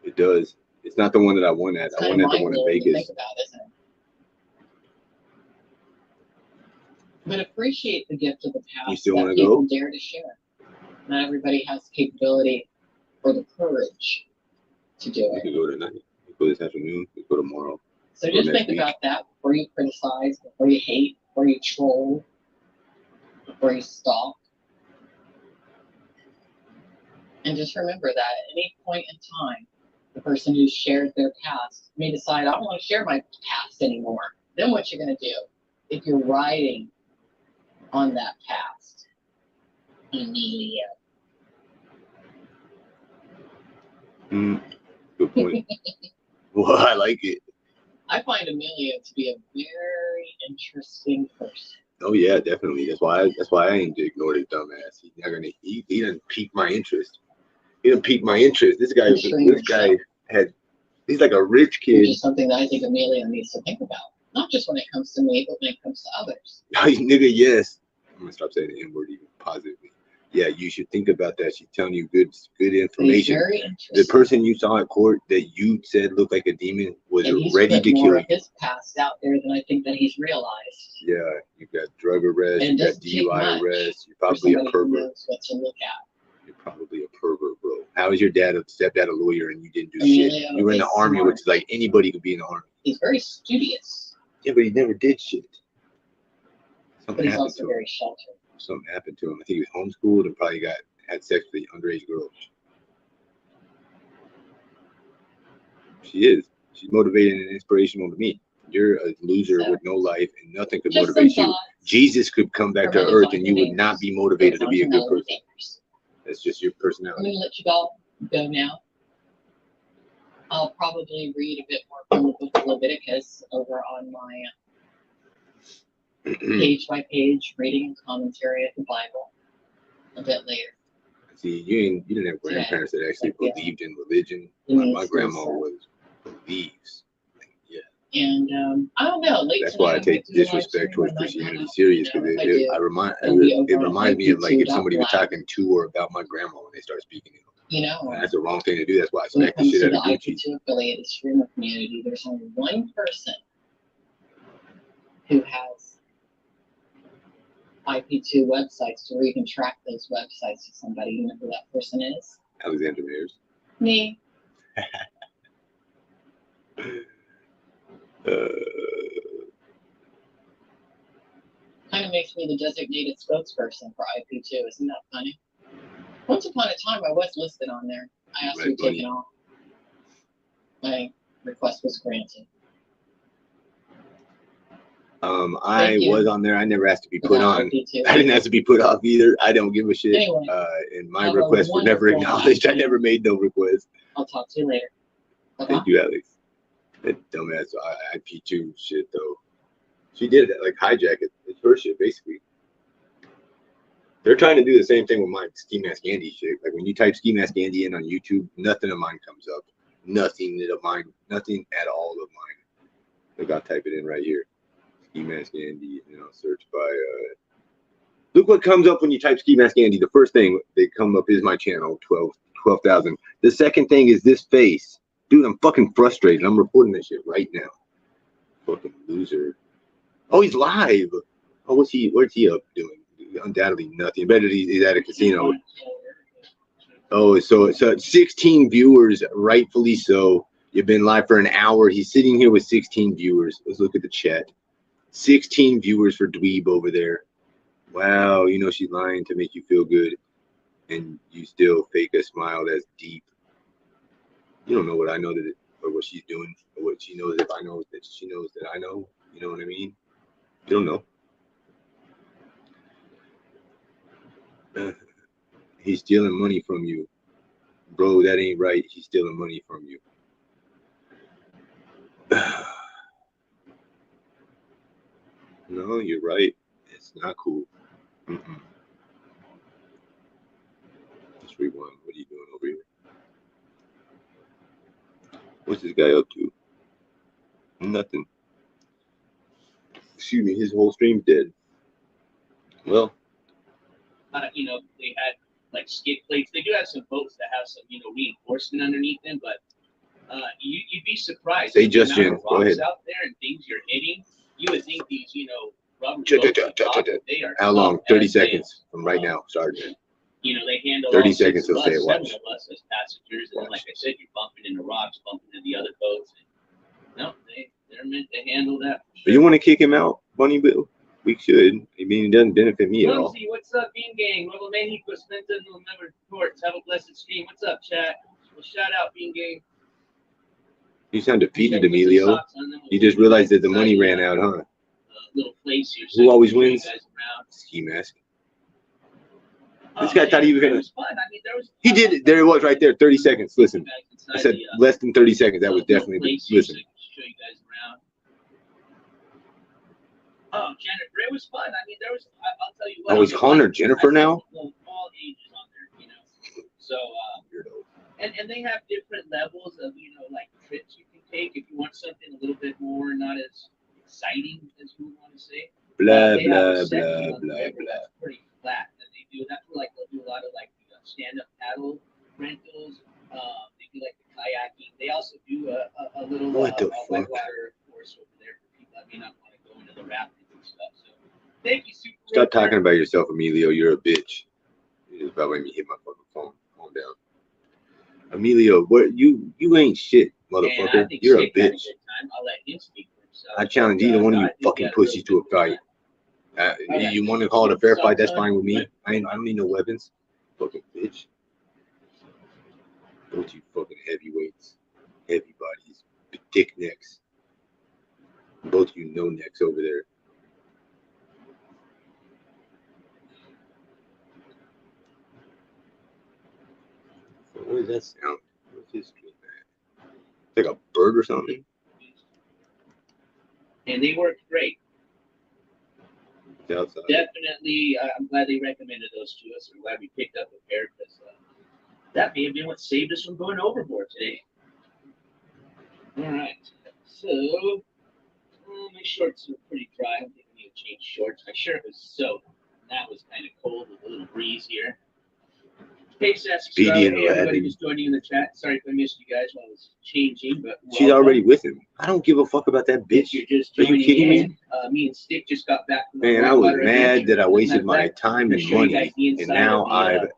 It does. It's not the one that I won at. I won at the one in Vegas. Think about, isn't it? But appreciate the gift of the past. You still want to go? Dare to share. Not everybody has the capability or the courage to do it. We could go tonight. We could go this afternoon. We could go tomorrow. So just think about that before you criticize, before you hate, before you troll, before you stalk. And just remember that at any point in time, the person who shared their past may decide, I don't want to share my past anymore. Then what you're going to do if you're riding on that past? Amelia. Good point. Well, I like it. I find Amelia to be a very interesting person. Oh yeah, definitely. That's why I ain't ignored his dumbass. He didn't pique my interest. He didn't pique my interest. This guy he's like a rich kid. Which is something that I think Amelia needs to think about. Not just when it comes to me, but when it comes to others. Nigga, yes. I'm gonna stop saying the N-word even positively. Yeah, you should think about that. She's telling you good information. The person you saw at court that you said looked like a demon was ready to kill you. His past out there than I think that he's realized. Yeah, you got drug arrest, you got DUI arrest. You're probably a pervert. What to look at. You're probably a pervert, bro. How is your dad a stepdad, a lawyer, and you didn't do shit? You were in the army, which is like anybody could be in the army. He's very studious. Yeah, but he never did shit. But he's also very sheltered. Something happened to him. I think he was homeschooled and probably had sex with an underage girl. She is. She's motivating and inspirational to me. You're a loser with no life and nothing could motivate you. Jesus could come back to earth and you would not be motivated to be a good person. That's just your personality. I'm going to let you all go now. I'll probably read a bit more from the book of Leviticus over on my page-by-page reading and commentary of the Bible a bit later. See, you didn't have grandparents that actually believed in religion. My grandma believes. Yeah. And I don't know. That's why I take disrespect towards Christianity serious, because it reminds me of like if somebody was talking to or about my grandma when they start speaking to them. You know, and that's the wrong thing to do. That's why I smack the shit out of Gucci. To affiliated streamer community, there's only one person who has IP2 websites to where you can track those websites to somebody. You know who that person is? Alexander Mayers. Me. Kind of makes me the designated spokesperson for IP2. Isn't that funny? Once upon a time, I was listed on there. I asked to be taken off. My request was granted. I was on there. I never asked to be put on. I didn't have to be put off either. I don't give a shit. Anyway, and my requests were never acknowledged. I never made no request. I'll talk to you later. Thank you, Alex. That dumbass IP2 shit, though. She did it, like hijack it. It's her shit, basically. They're trying to do the same thing with my Skimask Andy shit. Like when you type Skimask Andy in on YouTube, nothing of mine comes up. Nothing of mine. Nothing at all of mine. Look, I'll type it in right here. Skimask Andy, search by. Look what comes up when you type Skimask Andy. The first thing that come up is my channel, 12,000. The second thing is this face. Dude, I'm fucking frustrated. I'm reporting this shit right now. Fucking loser. Oh, he's live. Oh, what's he up doing? Undoubtedly nothing. Better he's at a casino. Oh, so it's 16 viewers, rightfully so. You've been live for an hour. He's sitting here with 16 viewers. Let's look at the chat. 16 viewers for Dweeb over there. Wow, you know she's lying to make you feel good. And you still fake a smile that's deep. You don't know what I know that or what she's doing or what she knows if I know that she knows that I know. You know what I mean? You don't know. He's stealing money from you. Bro, that ain't right. He's stealing money from you. No, you're right. It's not cool. Let's rewind. What are you doing over here? What's this guy up to? Nothing. Excuse me, his whole stream's dead. Well, you know, they had like skid plates. They do have some boats that have some, you know, reinforcement underneath them, but you'd be surprised. Say just Jim. Go ahead. Out there and things you're hitting, you would think these, you know, rubber boats, they are. How long? 30 seconds from right now. Sergeant. You know, they handle 30 seconds. He'll say it. Watch. 7 of us as passengers, and then, like I said, you're bumping into rocks, bumping into the other boats. And, no, they're meant to handle that. Sure. You want to kick him out, Bunny Bill? We should. I mean, it doesn't benefit me at all. What's up, Bean Gang? Nuevo Mexico, Spencer, November Reports. Have a blessed stream. What's up, chat? Well, shout out, Bean Gang. You sound defeated, Emilio. You just realized that the money ran out, huh? Little place here. Who always wins? Skimask. This guy thought he was gonna. He did it. There it was, right there. 30 seconds. Listen, I said less than 30 seconds. That was definitely. Listen. Show you guys around. Oh, Jennifer, it was fun. I mean, there was. I'll tell you what. Oh, he's calling her Jennifer now. All ages on there, you know. So, and they have different levels of, you know, like trips you can take if you want something a little bit more not as exciting as you would want to say. Blah blah blah blah blah. That's pretty flat. That's where, like, they'll do a lot of, like, stand-up paddle rentals. They do, like, the kayaking. They also do a little whitewater course over there for people that may not want to go into the rapids and stuff. So, thank you, Super. Stop talking about yourself, Emilio. You're a bitch. You just about made me hit my fucking phone. Calm down. Emilio, what you ain't shit, motherfucker. You're a bitch. I'll let him speak for himself. I challenge either one of you fucking pussies to a fight. You want to call it a fair fight? That's fine with me. I don't need no weapons. Fucking bitch. Both you fucking heavyweights, heavy bodies, dick necks. Both you no necks over there. What is that sound? What's his stream at? Like a bird or something? And they worked great. Outside. Definitely, I'm glad they recommended those to us. I'm glad we picked up a pair because that may have been what saved us from going overboard today. All right, so my shorts are pretty dry. I don't think I need to change shorts. My shirt was soaked. That was kind of cold with a little breeze here. Hey, Sassy, everybody just joining in the chat. Sorry if I missed you guys while I was changing, but she's already with him. I don't give a fuck about that bitch. You're just Are you kidding me? Me and Stick just got back from Man, I was mad that I wasted my time and money, and now I've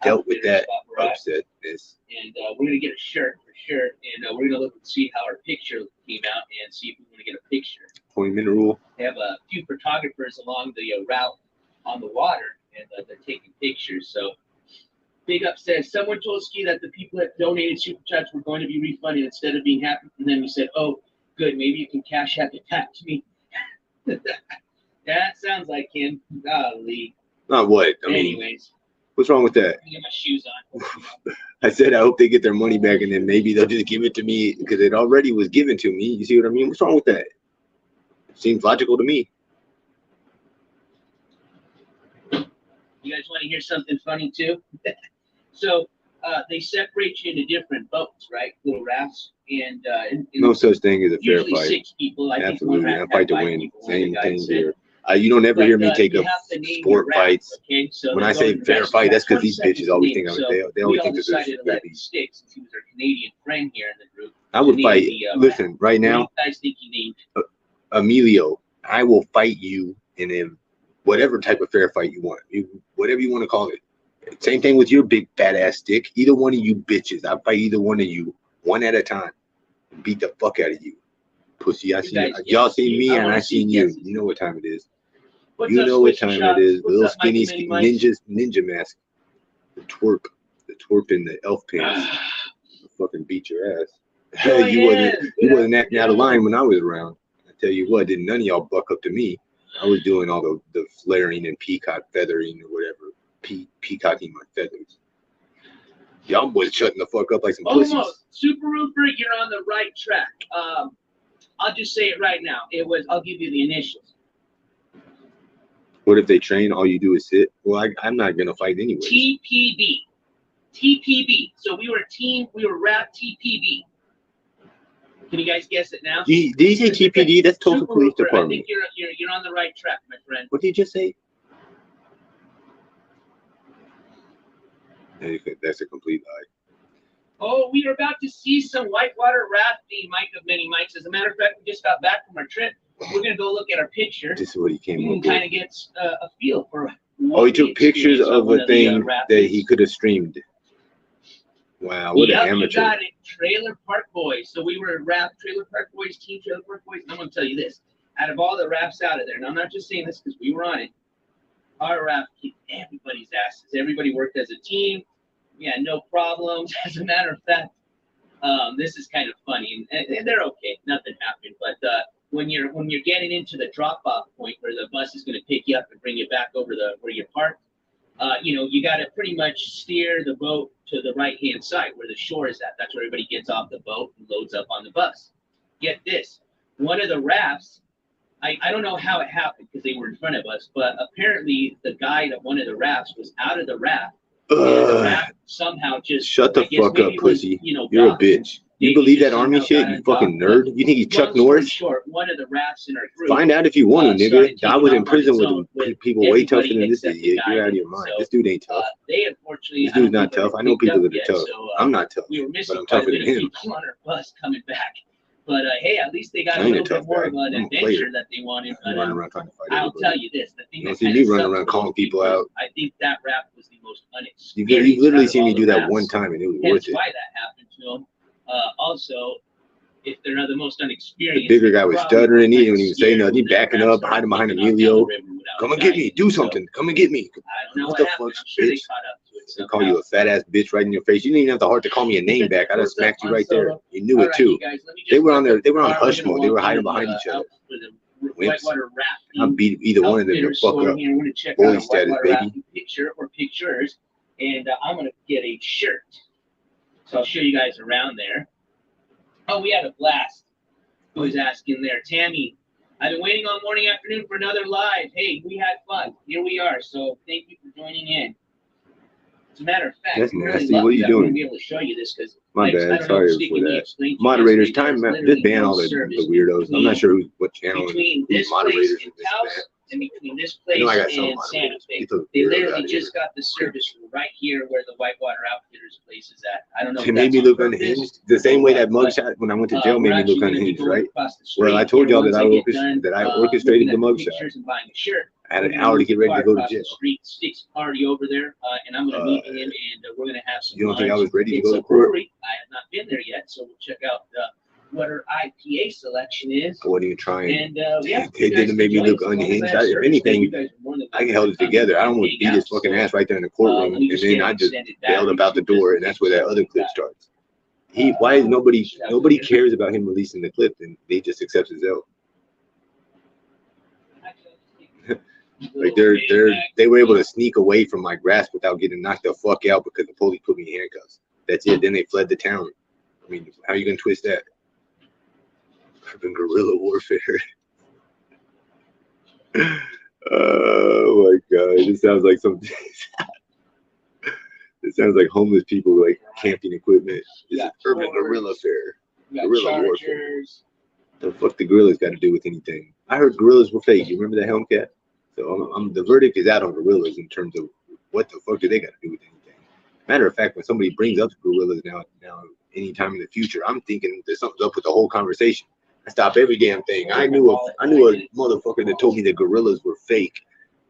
dealt with that upsetness. And we're gonna get a shirt for sure, and we're gonna look and see how our picture came out and see if we want to get a picture. 20-minute rule. They have a few photographers along the route on the water, and they're taking pictures. So. Big Up says, someone told Ski that the people that donated super chats were going to be refunded instead of being happy for them. He said, oh, good, maybe you can cash app it back to me. That sounds like him. Golly. Not what? Anyways. What's wrong with that? I get my shoes on. I said I hope they get their money back and then maybe they'll just give it to me because it already was given to me. You see what I mean? What's wrong with that? Seems logical to me. You guys want to hear something funny too? So they separate you into different boats, right? Little rafts, and no such thing as a fair usually fight. 6 people. Absolutely, a fight to win. Same thing here. You don't ever hear me take you up have to name sport your round, fights. okay? So When I say fair fight, that's because these bitches always think they always think that there's gonna be. Sticks, since he was our Canadian friend here in the group. I would fight. Listen, right now, what do you guys think you named? Emilio, I will fight you in a whatever type of fair fight you want. Whatever you want to call it. Same thing with your big fat ass stick. Either one of you bitches, I'll fight either one of you one at a time. And beat the fuck out of you. Pussy, y'all seen me and I seen you. You know what time it is. You know what time it is. Little skinny ninja mask. The twerp in the elf pants. Fucking beat your ass. You wasn't acting out of line when I was around. I tell you what, didn't none of y'all buck up to me. I was doing all the flaring and peacock feathering or whatever. Peacocking my feathers. Y'all boys shutting the fuck up like some pussies. Super Roofer, you're on the right track. I'll just say it right now. I'll give you the initials. What if they train? All you do is sit? Well, I'm not gonna fight anyway. TPB. So we were a team. We were RAP TPB. Can you guys guess it now? Did you say TPD? That's Tulsa Police Department. I think you're on the right track, my friend. What did you just say? That's a complete lie. Oh, we are about to see some whitewater rafting, Mike of many mics. As a matter of fact, we just got back from our trip. We're gonna go look at our picture. This is what he came up with. You can kind of get a feel for. He took pictures of a thing that he could have streamed. Wow, what an amateur! You got it, Trailer Park Boys. So we were RAP Trailer Park Boys, Team Trailer Park Boys. And I'm gonna tell you this: out of all the raps out of there, and I'm not just saying this because we were on it, our rap kicked everybody's asses. Everybody worked as a team. Yeah, no problems. As a matter of fact, this is kind of funny, and they're okay. Nothing happened. But when you're getting into the drop-off point where the bus is going to pick you up and bring you back over where you parked, you got to pretty much steer the boat to the right-hand side where the shore is at. That's where everybody gets off the boat and loads up on the bus. Get this: one of the rafts. I don't know how it happened because they were in front of us, but apparently the guide of one of the rafts was out of the raft. The raft somehow just shut the fuck up, pussy. You're a bitch. You believe that army shit? You fucking nerd. You think he's Chuck Norris? Short, one of the rafts in our group. Find out if you want to, nigga. I was in prison with people way tougher than this idiot. You're out of your mind. This dude ain't tough. This dude's not tough. I know people that are tough. I'm not tough, but I'm tougher than him. On our bus coming back. But hey, at least they got a little bit more of an adventure that they wanted. But I'll tell you this: the thing you don't see me running around calling people out. I think that rap was the most unexperienced. You literally seen me do that one time, and it was worth it. That's why that happened to them. Also, if they're not the most unexperienced, the bigger guy was stuttering. He didn't even say nothing. He backing up, hiding behind Emilio. Come and get me. Do something. Come and get me. I don't know what the fuck, bitch? They call you a fat ass bitch right in your face. You didn't even have the heart to call me a name back. I just smacked you right there. You knew it too. They were on hush mode. They were hiding behind each other. Wimps. I beat either one of them to fuck up. Bully status, baby. Pictures, and I'm gonna get a shirt. So I'll show you guys around there. Oh, we had a blast. Who was asking there? Tammy, I've been waiting all morning, afternoon for another live. Hey, we had fun. Here we are. So thank you for joining in. As a matter of fact, that's nasty. What are you doing? Be able to show you this because my bad. Sorry for that. Moderators, just ban all the weirdos. I'm not sure what channel who's moderators in this event. And between this place and Santa Fe, they literally just got the service right here where the Whitewater Outfitters place is at. I don't know. It made me look unhinged. The same way that mugshot when I went to jail made me look unhinged, right? Well, I told y'all that I orchestrated the mugshot. I had an hour to get ready to go to jail. Stick's already over there, and I'm going to meet him, and we're going to have some. You don't think I was ready to go to court? I have not been there yet, so we'll check out what our IPA selection is. I wasn't even trying. And it didn't make me look unhinged. If anything, I held it together. I don't want to beat his fucking ass right there in the courtroom, and then I just bailed up out the door, and that's where that other clip starts. Why is nobody cares about him releasing the clip, and they just accept his L. Like they were able to sneak away from my grasp without getting knocked the fuck out because the police put me in handcuffs. That's it. Then they fled the town. I mean, how are you gonna twist that? Urban guerrilla warfare. Oh my god, it sounds like something. It sounds like homeless people like camping equipment. It's urban guerrilla fair. Guerrilla warfare. The fuck the gorillas got to do with anything? I heard gorillas were fake. You remember that Hellcat? So the verdict is out on gorillas in terms of what the fuck do they got to do with anything. Matter of fact, when somebody brings up gorillas now anytime in the future, I'm thinking there's something up with the whole conversation. I stop every damn thing. I knew a motherfucker that told me that gorillas were fake,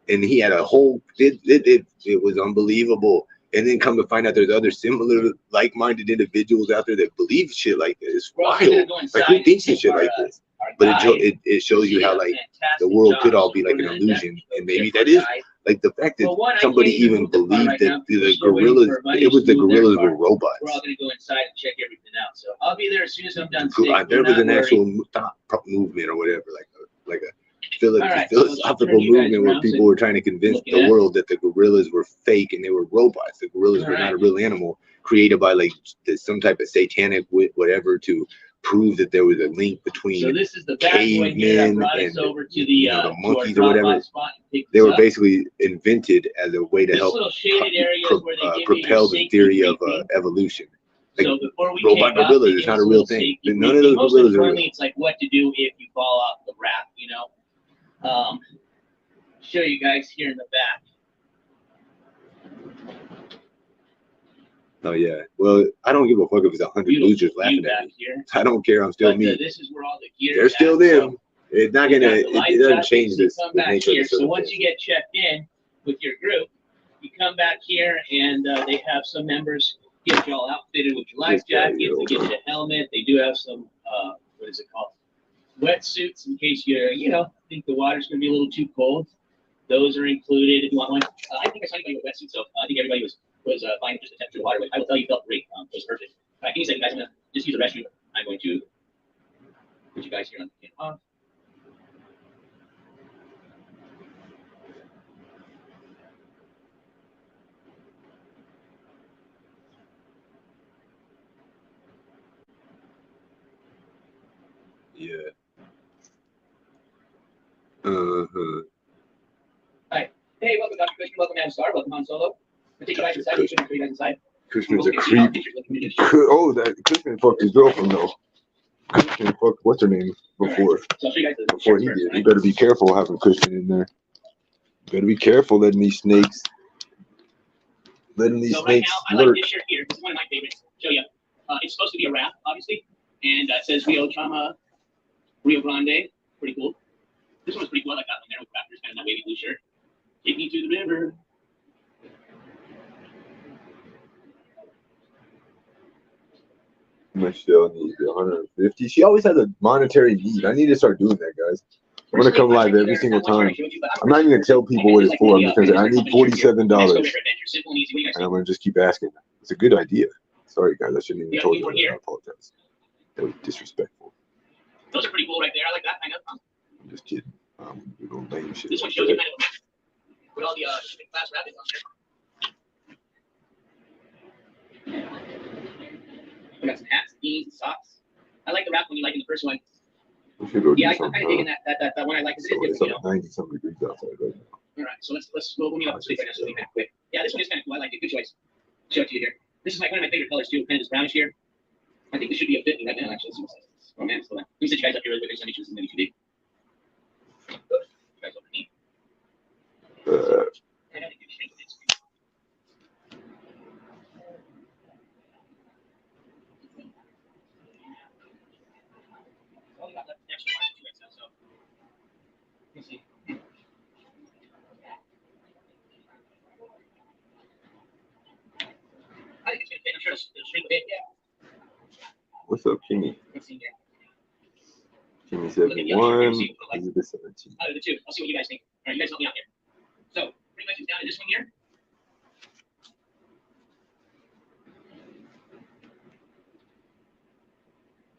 and he had a whole it was unbelievable. And then come to find out there's other similar like-minded individuals out there that believe shit like this. It's wild. Like who thinks of shit like this? But it shows you how like the world could all be like an illusion, and maybe that is like the fact that somebody even believed that the gorillas, it was the gorillas were robots. We're all gonna go inside and check everything out. So I'll be there as soon as I'm done. There was an actual thought movement or whatever, like a philosophical movement where people were trying to convince the world that the gorillas were fake and they were robots. The gorillas were not a real animal created by like some type of satanic whatever to prove that there was a link between cavemen and the monkeys or whatever. They were basically invented as a way to help propel the theory of evolution. Like, so before we robot gorillas is not a real thing. None of those gorillas are real. It's like what to do if you fall off the raft, you know. Show you guys here in the back. Oh yeah. Well, I don't give a fuck if it's 100 losers laughing at me. Here. I don't care. I'm still me. This is where all the gear. They're still them. So it's not gonna. It doesn't change this. The nature here. So once you get checked in with your group, you come back here, and they have some members get you all outfitted with your life jackets. They get you a helmet. They do have some what is it called? Wetsuits in case you think the water's gonna be a little too cold. Those are included if you want one. I think I saw anybody with wetsuits, so I think everybody was fine with just the temperature of the water. I will tell you, felt great. It was perfect. All right, give me a second, guys. I'm gonna just use the restroom. I'm going to put you guys here on the camera. Yeah. Hi. Hey, welcome, Dr. Christian. Welcome, Madam Star. Welcome, Han Solo. I'll take you guys inside. Show you guys inside. Christian's a creep. Oh, that Christian fucked his girlfriend though. Christian fucked what's her name before. So before he did. You better be careful having Christian in there. You better be careful letting these snakes. Letting these snakes right now, I like this shirt here. This is one of my favorites. Show you. It's supposed to be a wrap, obviously, and it says Rio Grande. Pretty cool. This one's pretty cool. I like that one there with Raptors, kind of that wavy blue shirt. Take me to the river. Michelle needs 150. She always has a monetary need. I need to start doing that, guys. I'm gonna come live every single time. I'm not even gonna tell people what it's for. I'm just gonna say I need $47, and I'm gonna just keep asking. It's a good idea. Sorry, guys. I shouldn't even told you that. I apologize. That was disrespectful. Those are pretty cool right there. I like that kind of. I'm just kidding. You know, lame shit. This one shows you kind of with all the glass rabbits on there. We got some hats, beanies, and socks. I like the wrap one you like in the first one. We should go do I'm kind of digging that one I like. So it's like 90-something degrees outside right now. All right, so let's go move up right now so we kind of quick. Yeah, this one is kind of cool. I like it. Good choice. Show it to you here. This is like one of my favorite colors too. Kind of this brownish here. I think this should be a 50 right now. Actually, let's see what size this is. Oh man, hold on. Let me set you guys up here really quick. Just let me choose something too big. Good. You guys over me. And I think it's shrink this. Only got left extra large to XL, so let me see. I think it's gonna fit. I'm sure it'll shrink a bit. Yeah. What's up, Kimmy? Let's see here. Kimmy 71. Is it the 17? Out of the two. I'll see what you guys think. All right, you guys help me out here. So pretty much it's down to this one here.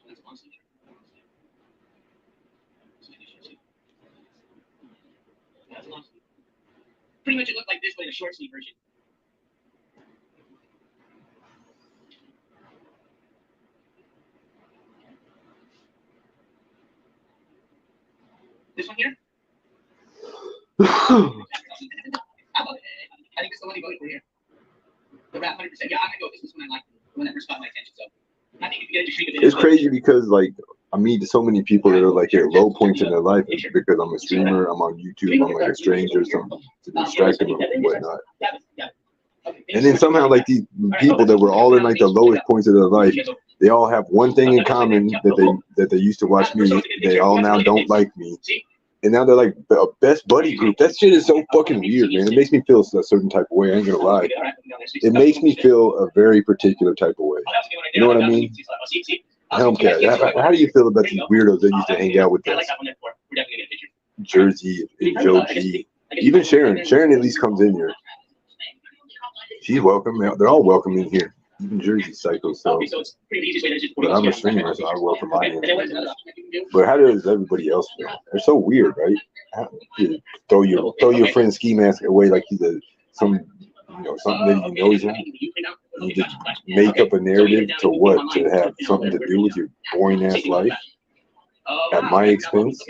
So that's a long sleeve. That's a long sleeve. Pretty much it looked like this, but in a short sleeve version. This one here? I think it's the one you voted for here. The wrap 100%. Yeah, I'm gonna go with this one I like. The one that first caught my attention. So I think if you get it to shrink a bit. It's crazy because like I meet so many people that are like at low points in their life because I'm a streamer, I'm on YouTube, I'm like a stranger, something to distract them and whatnot. And then somehow like these people that were all in like the lowest points of their life, they all have one thing in common that they used to watch me. They all now don't like me. And now they're like a best buddy group. That shit is so fucking weird, man. It makes me feel a certain type of way. I ain't gonna lie. It makes me feel a very particular type of way. You know what I mean? Hellcat. How do you feel about these weirdos that used to hang out with us? Jersey and Joe G. Even Sharon. Sharon at least comes in here. She's welcome. They're all welcome in here. Even Jersey psychos. So. But I'm a streamer, so I welcome my in. But how does everybody else feel? They're so weird, right? You throw your friend Skimask away like he's something that you know he's in. You just make up a narrative to what? To have something to do with your boring ass life at my expense.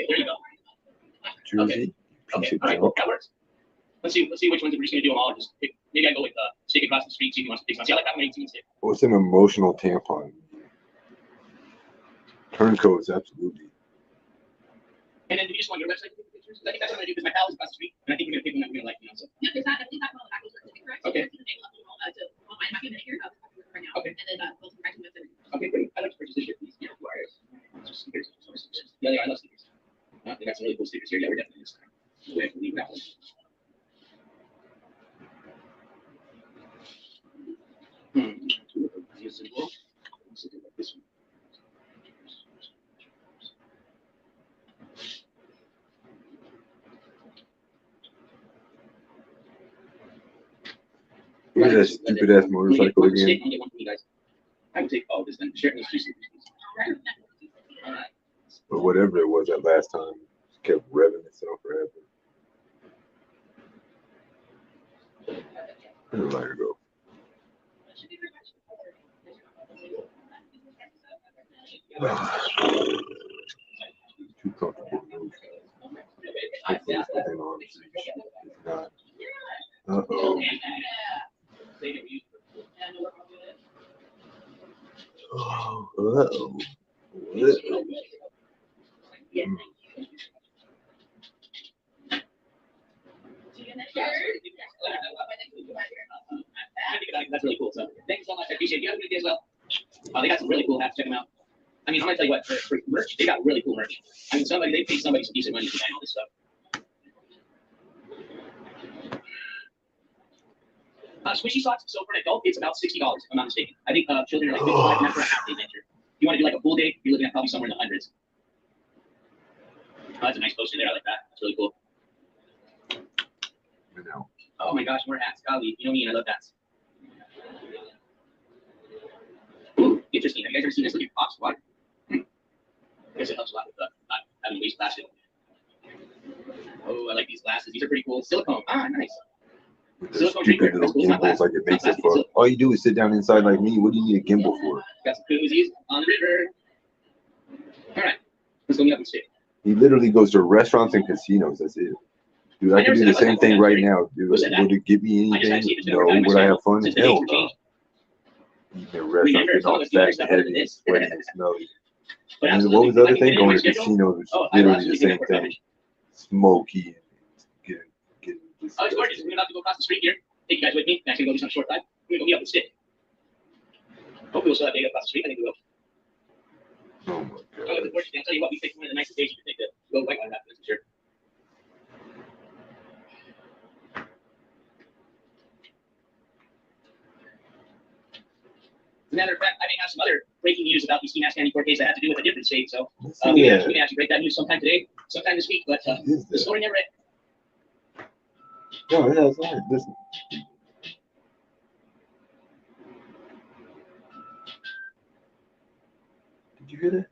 Jersey, piece of junk. Let's see which ones we're just gonna do them all. Just pick, maybe I go with stick across the street. See if you want to pick one. See, I like that one 18 stick. What's an emotional tampon? Turncoats, absolutely. And then do you just want your website to take pictures? I think that's what I'm gonna do because my pal is across the street, and I think we're gonna pick one that we're gonna like. So. Yeah, there's that. I think that one actually correct. Okay. Okay. And then okay, great. I'd like to purchase this shit, please. Yeah, I love stickers. They got some really cool stickers here. Yeah, we're definitely this time. So we have to leave that one. This one. Look at that stupid ass motorcycle again. I would take all this then. Share this. But whatever it was that last time, it kept revving itself forever. Where did the lighter go? Too comfortable. Hopefully it's within arm's reach. If not, uh-oh. Oh, uh-oh. That's really cool. So thank you so much. I appreciate it. You have a good day as well. They got some really cool hats. Check them out. I mean, I'm gonna tell you what, for merch, they got really cool merch. I mean, they pay somebody some decent money to buy all this stuff. Squishy socks. So for an adult, it's about $60, if I'm not mistaken. I think children are like $55, and that's for a half day adventure. If you want to do like a full day, you're looking at probably somewhere in the hundreds. Oh, that's a nice poster there. I like that. That's really cool. Oh my gosh, more hats. Golly, you know me, and I love hats. Ooh, interesting. Have you guys ever seen this? Look at Pops water. I guess it helps a lot with not having waste plastic. Oh, I like these glasses. These are pretty cool. Silicone. Ah, nice. With the stupid little gimbals like it makes it for. All you do is sit down inside like me. What do you need a gimbal for? Got some koozies on the river. All right, let's go meet up and stick. He literally goes to restaurants and casinos. That's it. Dude, I can do the same thing right now. Dude, would it give me anything? No. Would I have fun? Hell no. Eating at restaurants, getting all fat and heavy and sweaty and smelly. And what was the other thing? Going to casinos, which is literally the same thing. Smoky and getting Oh, it's gorgeous. We're about to go across the street here. Take you guys with me. I'm actually going to go do some short time. We're going to go meet up and stick. Hopefully we'll still have day across the street. I think we will. Oh my god. I'll tell you what, we picked one of the nicest days you could think to go white on that, that's for sure. As a matter of fact, I may have some other breaking news about these Skimask Andy court case that had to do with a different state. So we may actually break that news sometime today, sometime this week. But the story never ended. No, yeah, it's all right. Listen. Did you hear that?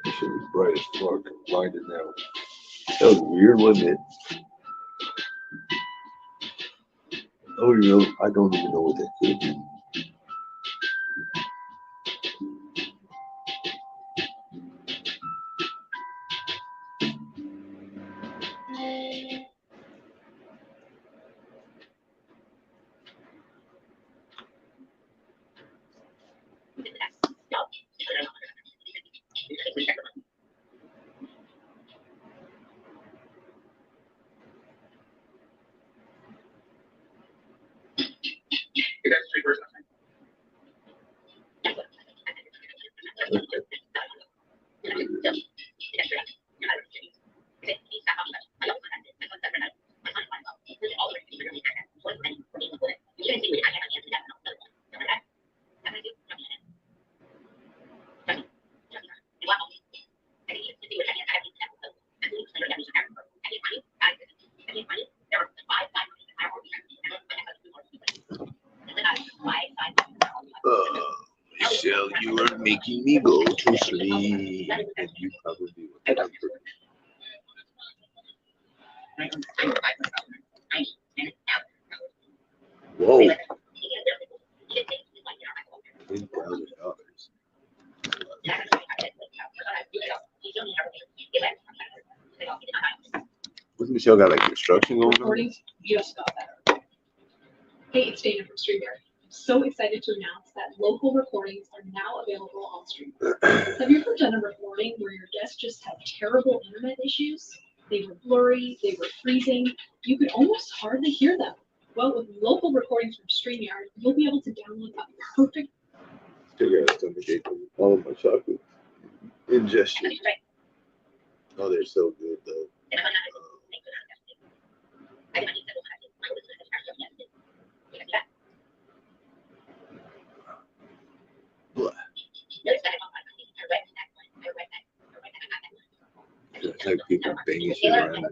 This shit was bright as fuck. I'm blinded now. That was weird, wasn't it? Oh, you know, I don't even know what that could be. Michelle, you are making me go to sleep. And you probably will. Whoa. $10,000. What's Michelle got like construction going on? Recordings just got better. Hey, it's Dana from StreamYard. I'm so excited to announce that local recordings are now available on StreamYard. Have you ever done a recording where your guests just had terrible internet issues? They were blurry, they were freezing, you could almost hardly hear them. Well, with local recordings from StreamYard, you'll be able to download a perfect. Still got stomach all of my chocolate ingestion. Oh, they're so good though. It's like people banging shit around.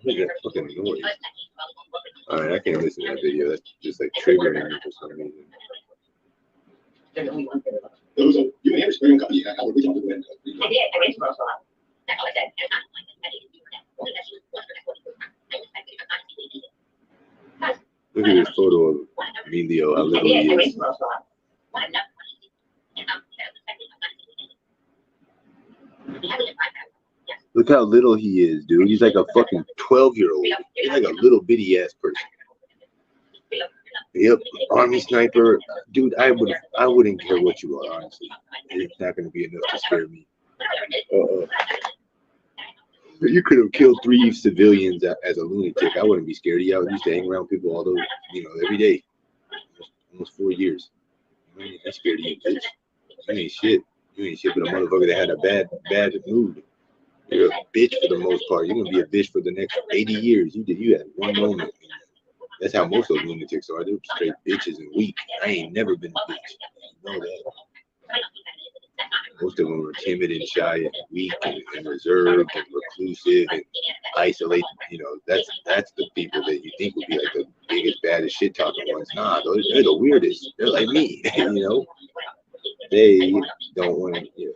Look at that fucking noise. Alright, I can't listen to that video. That's just like triggering me for some reason. Look at this photo of Emilio, how little he is. Look how little he is, dude. He's like a fucking 12-year-old. He's like a little bitty ass person. Yep, Army sniper, dude. I wouldn't care what you are, honestly. It's not gonna be enough to scare me. You could have killed 3 civilians as a lunatic. I wouldn't be scared of you. I used to hang around people all those, every day, almost 4 years. I ain't scared of you, bitch. You ain't shit. You ain't shit but a motherfucker that had a bad mood. You're a bitch for the most part. You're gonna be a bitch for the next 80 years. You had one moment. That's how most of those lunatics are. They're straight bitches and weak. I ain't never been a bitch. You know that. Most of them are timid and shy and weak and reserved and reclusive and isolated. That's the people that you think would be like the biggest, baddest, shit talking ones. Nah, they're the weirdest. They're like me. They don't want to.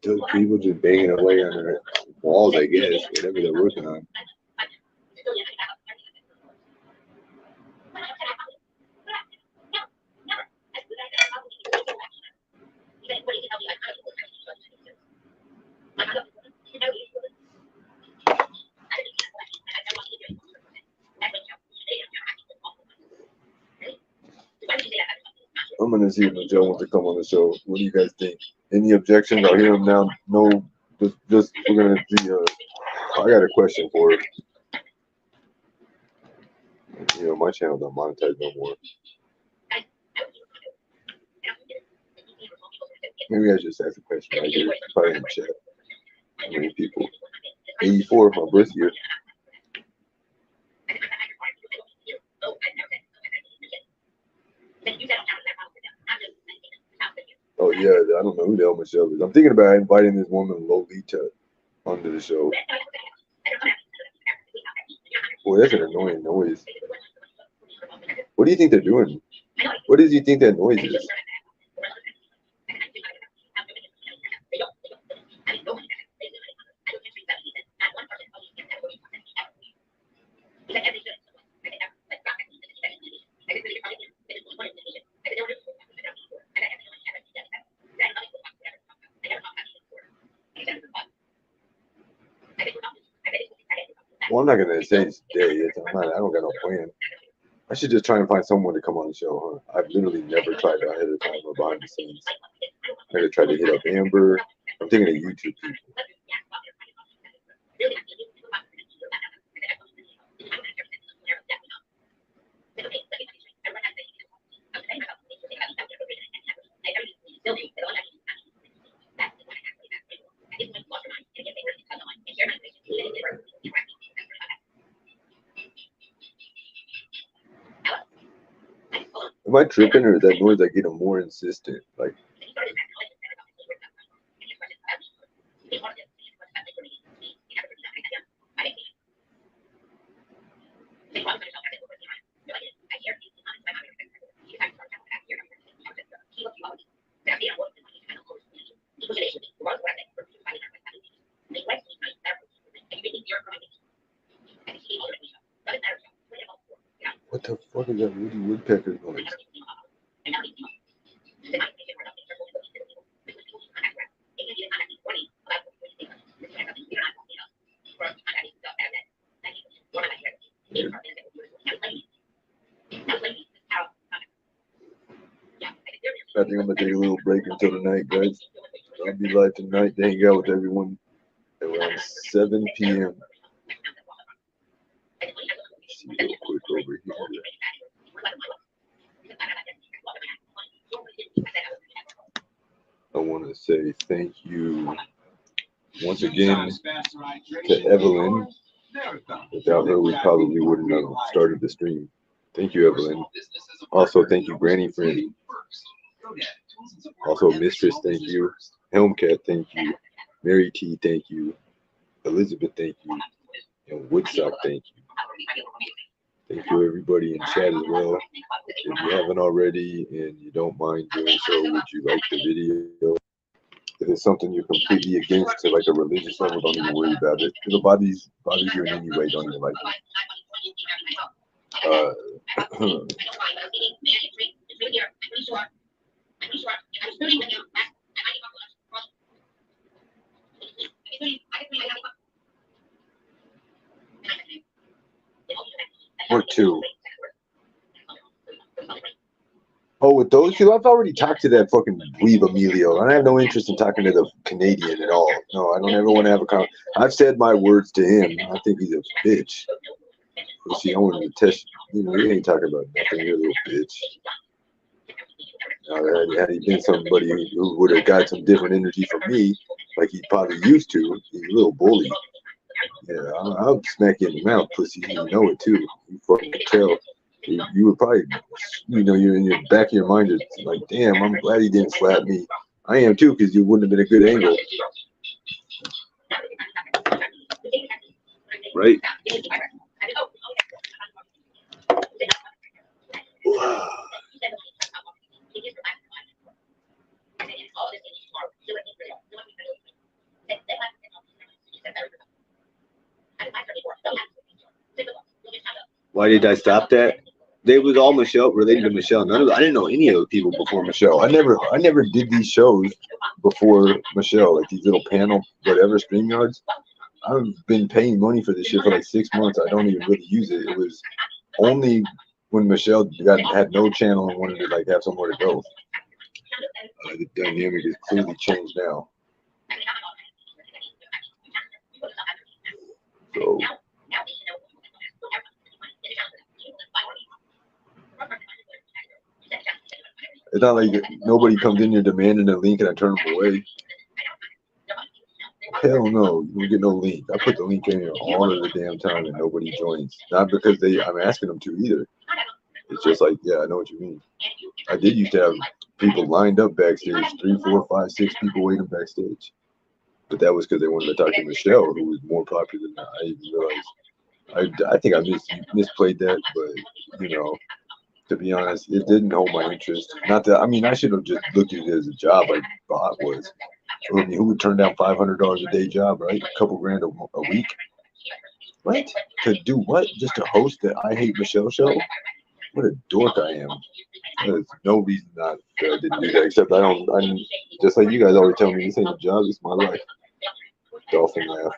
Those people just banging away on their walls, I guess, whatever they're working on. I'm gonna see if Joe wants to come on the show. What do you guys think? Any objections? I'll hear him now. No, just we're gonna see. I got a question for him. My channel don't monetize no more. Maybe I just ask a question right here. Probably in the chat. How many people? 84, my birth year. Oh But yeah, I don't know who the hell Michelle is. I'm thinking about inviting this woman Lolita onto the show. Boy, that's an annoying noise. What do you think they're doing? What does you think that noise is? Well, I'm not gonna say it's today. I don't got no plan. I should just try and find someone to come on the show, huh? I've literally never tried ahead of time or behind the scenes. I'm gonna try to hit up Amber. I'm thinking of YouTube people. Am I tripping, or is that noise like getting more insistent? Like, what the fuck is that Woody Woodpecker noise? I think I'm gonna take a little break until tonight, guys. I'll be live tonight to hang out with everyone at around 7 p.m. See real quick over here. I want to say thank you once again to Evelyn. Without her, we probably wouldn't have started the stream. Thank you, Evelyn. Also, thank you, Granny Friend. Also, Mistress, thank you. Helmcat, thank you. Mary T, thank you. Elizabeth, thank you. And Woodstock, thank you. Thank you, everybody in chat as well. If you haven't already and you don't mind doing so, would you like the video? If it's something you're completely against to like a religious level, don't even worry about it. If it bothers you in any way, don't even like it. Or two. Oh, with those two, I've already talked to that fucking dweeb Emilio, and I have no interest in talking to the Canadian at all. No, I don't ever want to have a conversation. I've said my words to him. I think he's a bitch. You see, I wanted to test you. You ain't talking about nothing. You're a little bitch. Had he been somebody who would have got some different energy from me, like he probably used to, he's a little bully. Yeah, I'll smack you in the mouth, pussy. You know it too. You fucking tell. You would probably, you're in your back of your mind, it's like, damn, I'm glad he didn't slap me. I am too, because it wouldn't have been a good angle. Right? Wow. Why did I stop that? They was all Michelle, related to Michelle. I didn't know any of the people before Michelle. I never did these shows before Michelle, like these little panel whatever StreamYards. I've been paying money for this shit for like 6 months. I don't even really use it. It was only when Michelle had no channel and wanted to like have somewhere to go. The dynamic is clearly changed now. So. It's not like nobody comes in here demanding a link and I turn them away. Hell no, you don't get no link. I put the link in here all of the damn time and nobody joins. Not because I'm asking them to either. It's just like, yeah, I know what you mean. I did used to have people lined up backstage, 3, 4, 5, 6 people waiting backstage. But that was because they wanted to talk to Michelle, who was more popular than I even realized. I think I misplayed that, but you know, to be honest, it didn't hold my interest. Not that I mean, I should have just looked at it as a job like Bot was. I mean, who would turn down $500 a day job, right? A couple grand a week. What? To do what? Just to host the I Hate Michelle show? What a dork I am. There's no reason not that I didn't do that, except I'm just like you guys always tell me, this ain't a job, it's my life. Dolphin laugh.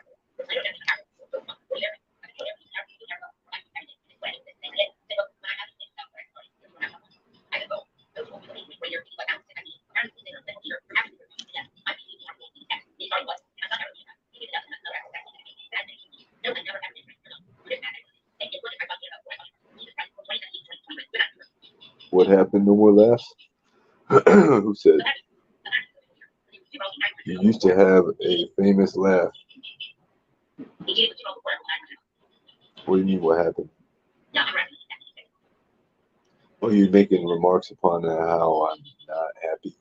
What happened? No more laughs? Who said? You used to have a famous laugh. What do you mean, what happened? Oh, you're making remarks upon how I'm not happy.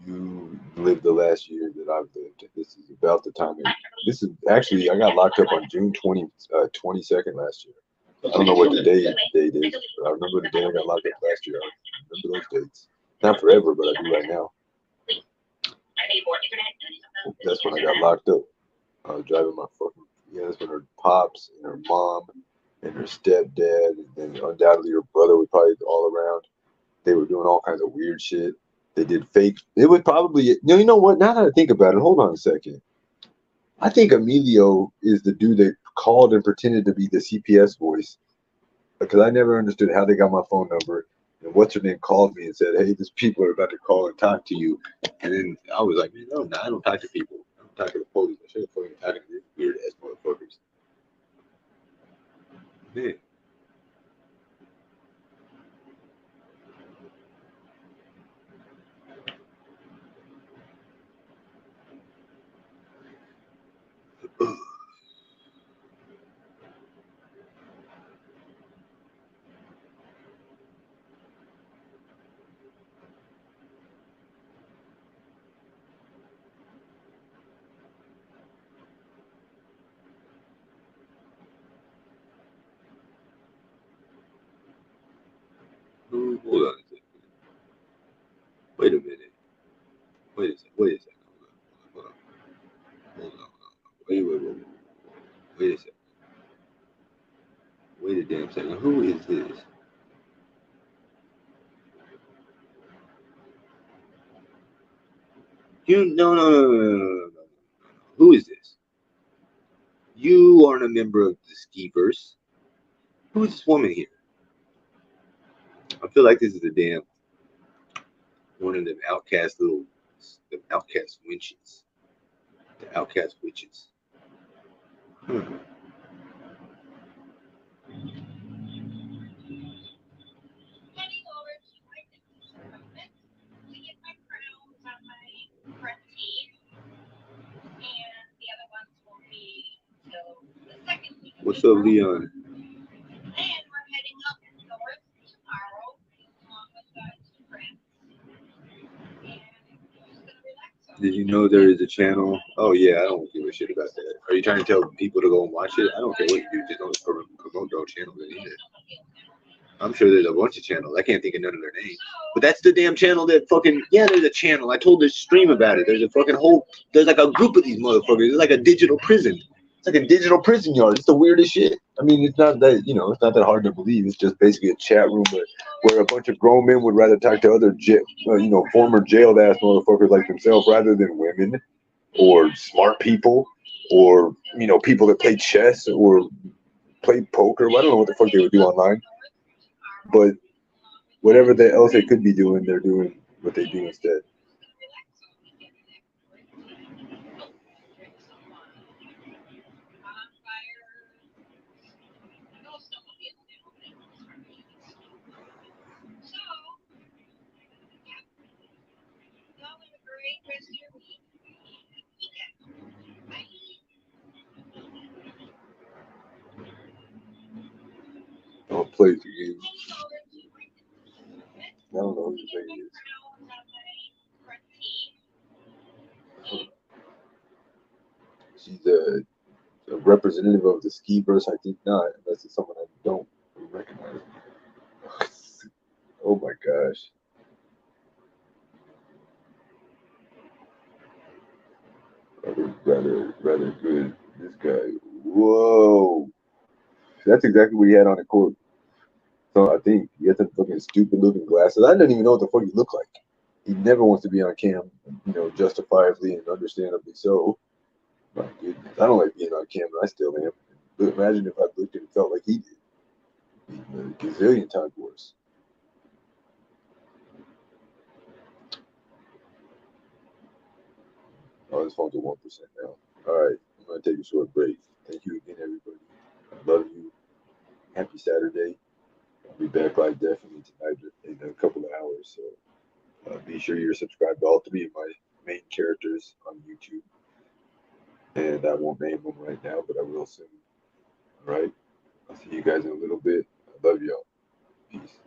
You lived the last year that I've lived. This is about the time. This is actually, I got locked up on June 22nd last year. I don't know what the date is, but I remember the day I got locked up last year. I remember those dates. Not forever, but I do right now. That's when I got locked up. I was driving my fucking, that's when her pops and her mom and her stepdad and undoubtedly her brother were probably all around. They were doing all kinds of weird shit. They did fake. It would probably, you know what? Now that I think about it, hold on a second. I think Emilio is the dude that called and pretended to be the CPS voice, because I never understood how they got my phone number. And what's her name called me and said, "Hey, these people are about to call and talk to you." And then I was like, "Man, no, I don't talk to people. I don't talk to the police. I should have fucking talked to these weird ass motherfuckers." Man. Hold on a second. Wait a minute. Wait a second. Hold on. Wait a second. Wait a damn second. Who is this? No. Who is this? You aren't a member of the Skiverse. Who is this woman here? I feel like this is a damn one of them outcast outcast witches. The outcast witches. What's up, Leon? Did you know there is a channel? Oh yeah, I don't give a shit about that. Are you trying to tell people to go and watch it? I don't care what you do, just don't promote no channel that either. I'm sure there's a bunch of channels. I can't think of none of their names. But that's the damn channel that fucking, there's a channel. I told this stream about it. There's a fucking there's like a group of these motherfuckers. It's like a digital prison. It's like a digital prison yard. It's the weirdest shit. I mean, it's not that, it's not that hard to believe. It's just basically a chat room where a bunch of grown men would rather talk to other, former jailed ass motherfuckers like themselves rather than women or smart people or, people that play chess or play poker. I don't know what the fuck they would do online. But whatever else they could be doing, they're doing what they do instead. I'll play the game. I don't know. what the thing is. She's a representative of the Skiverse. I think not, unless it's someone I don't recognize. Oh my gosh. Rather good. This guy. Whoa. That's exactly what he had on the court. So I think he had some fucking stupid looking glasses. I didn't even know what the fuck he looked like. He never wants to be on cam, you know, justifiably and understandably so. My goodness. I don't like being on camera. I still am. But imagine if I looked and felt like he did. A gazillion times worse. Oh, this phone's at 1% now. All right, I'm gonna take a short break. Thank you again, everybody. I love you. Happy Saturday. I'll be back live definitely tonight in a couple of hours. So be sure you're subscribed to all three of my main characters on YouTube. And I won't name them right now, but I will soon. All right. I'll see you guys in a little bit. I love y'all. Peace.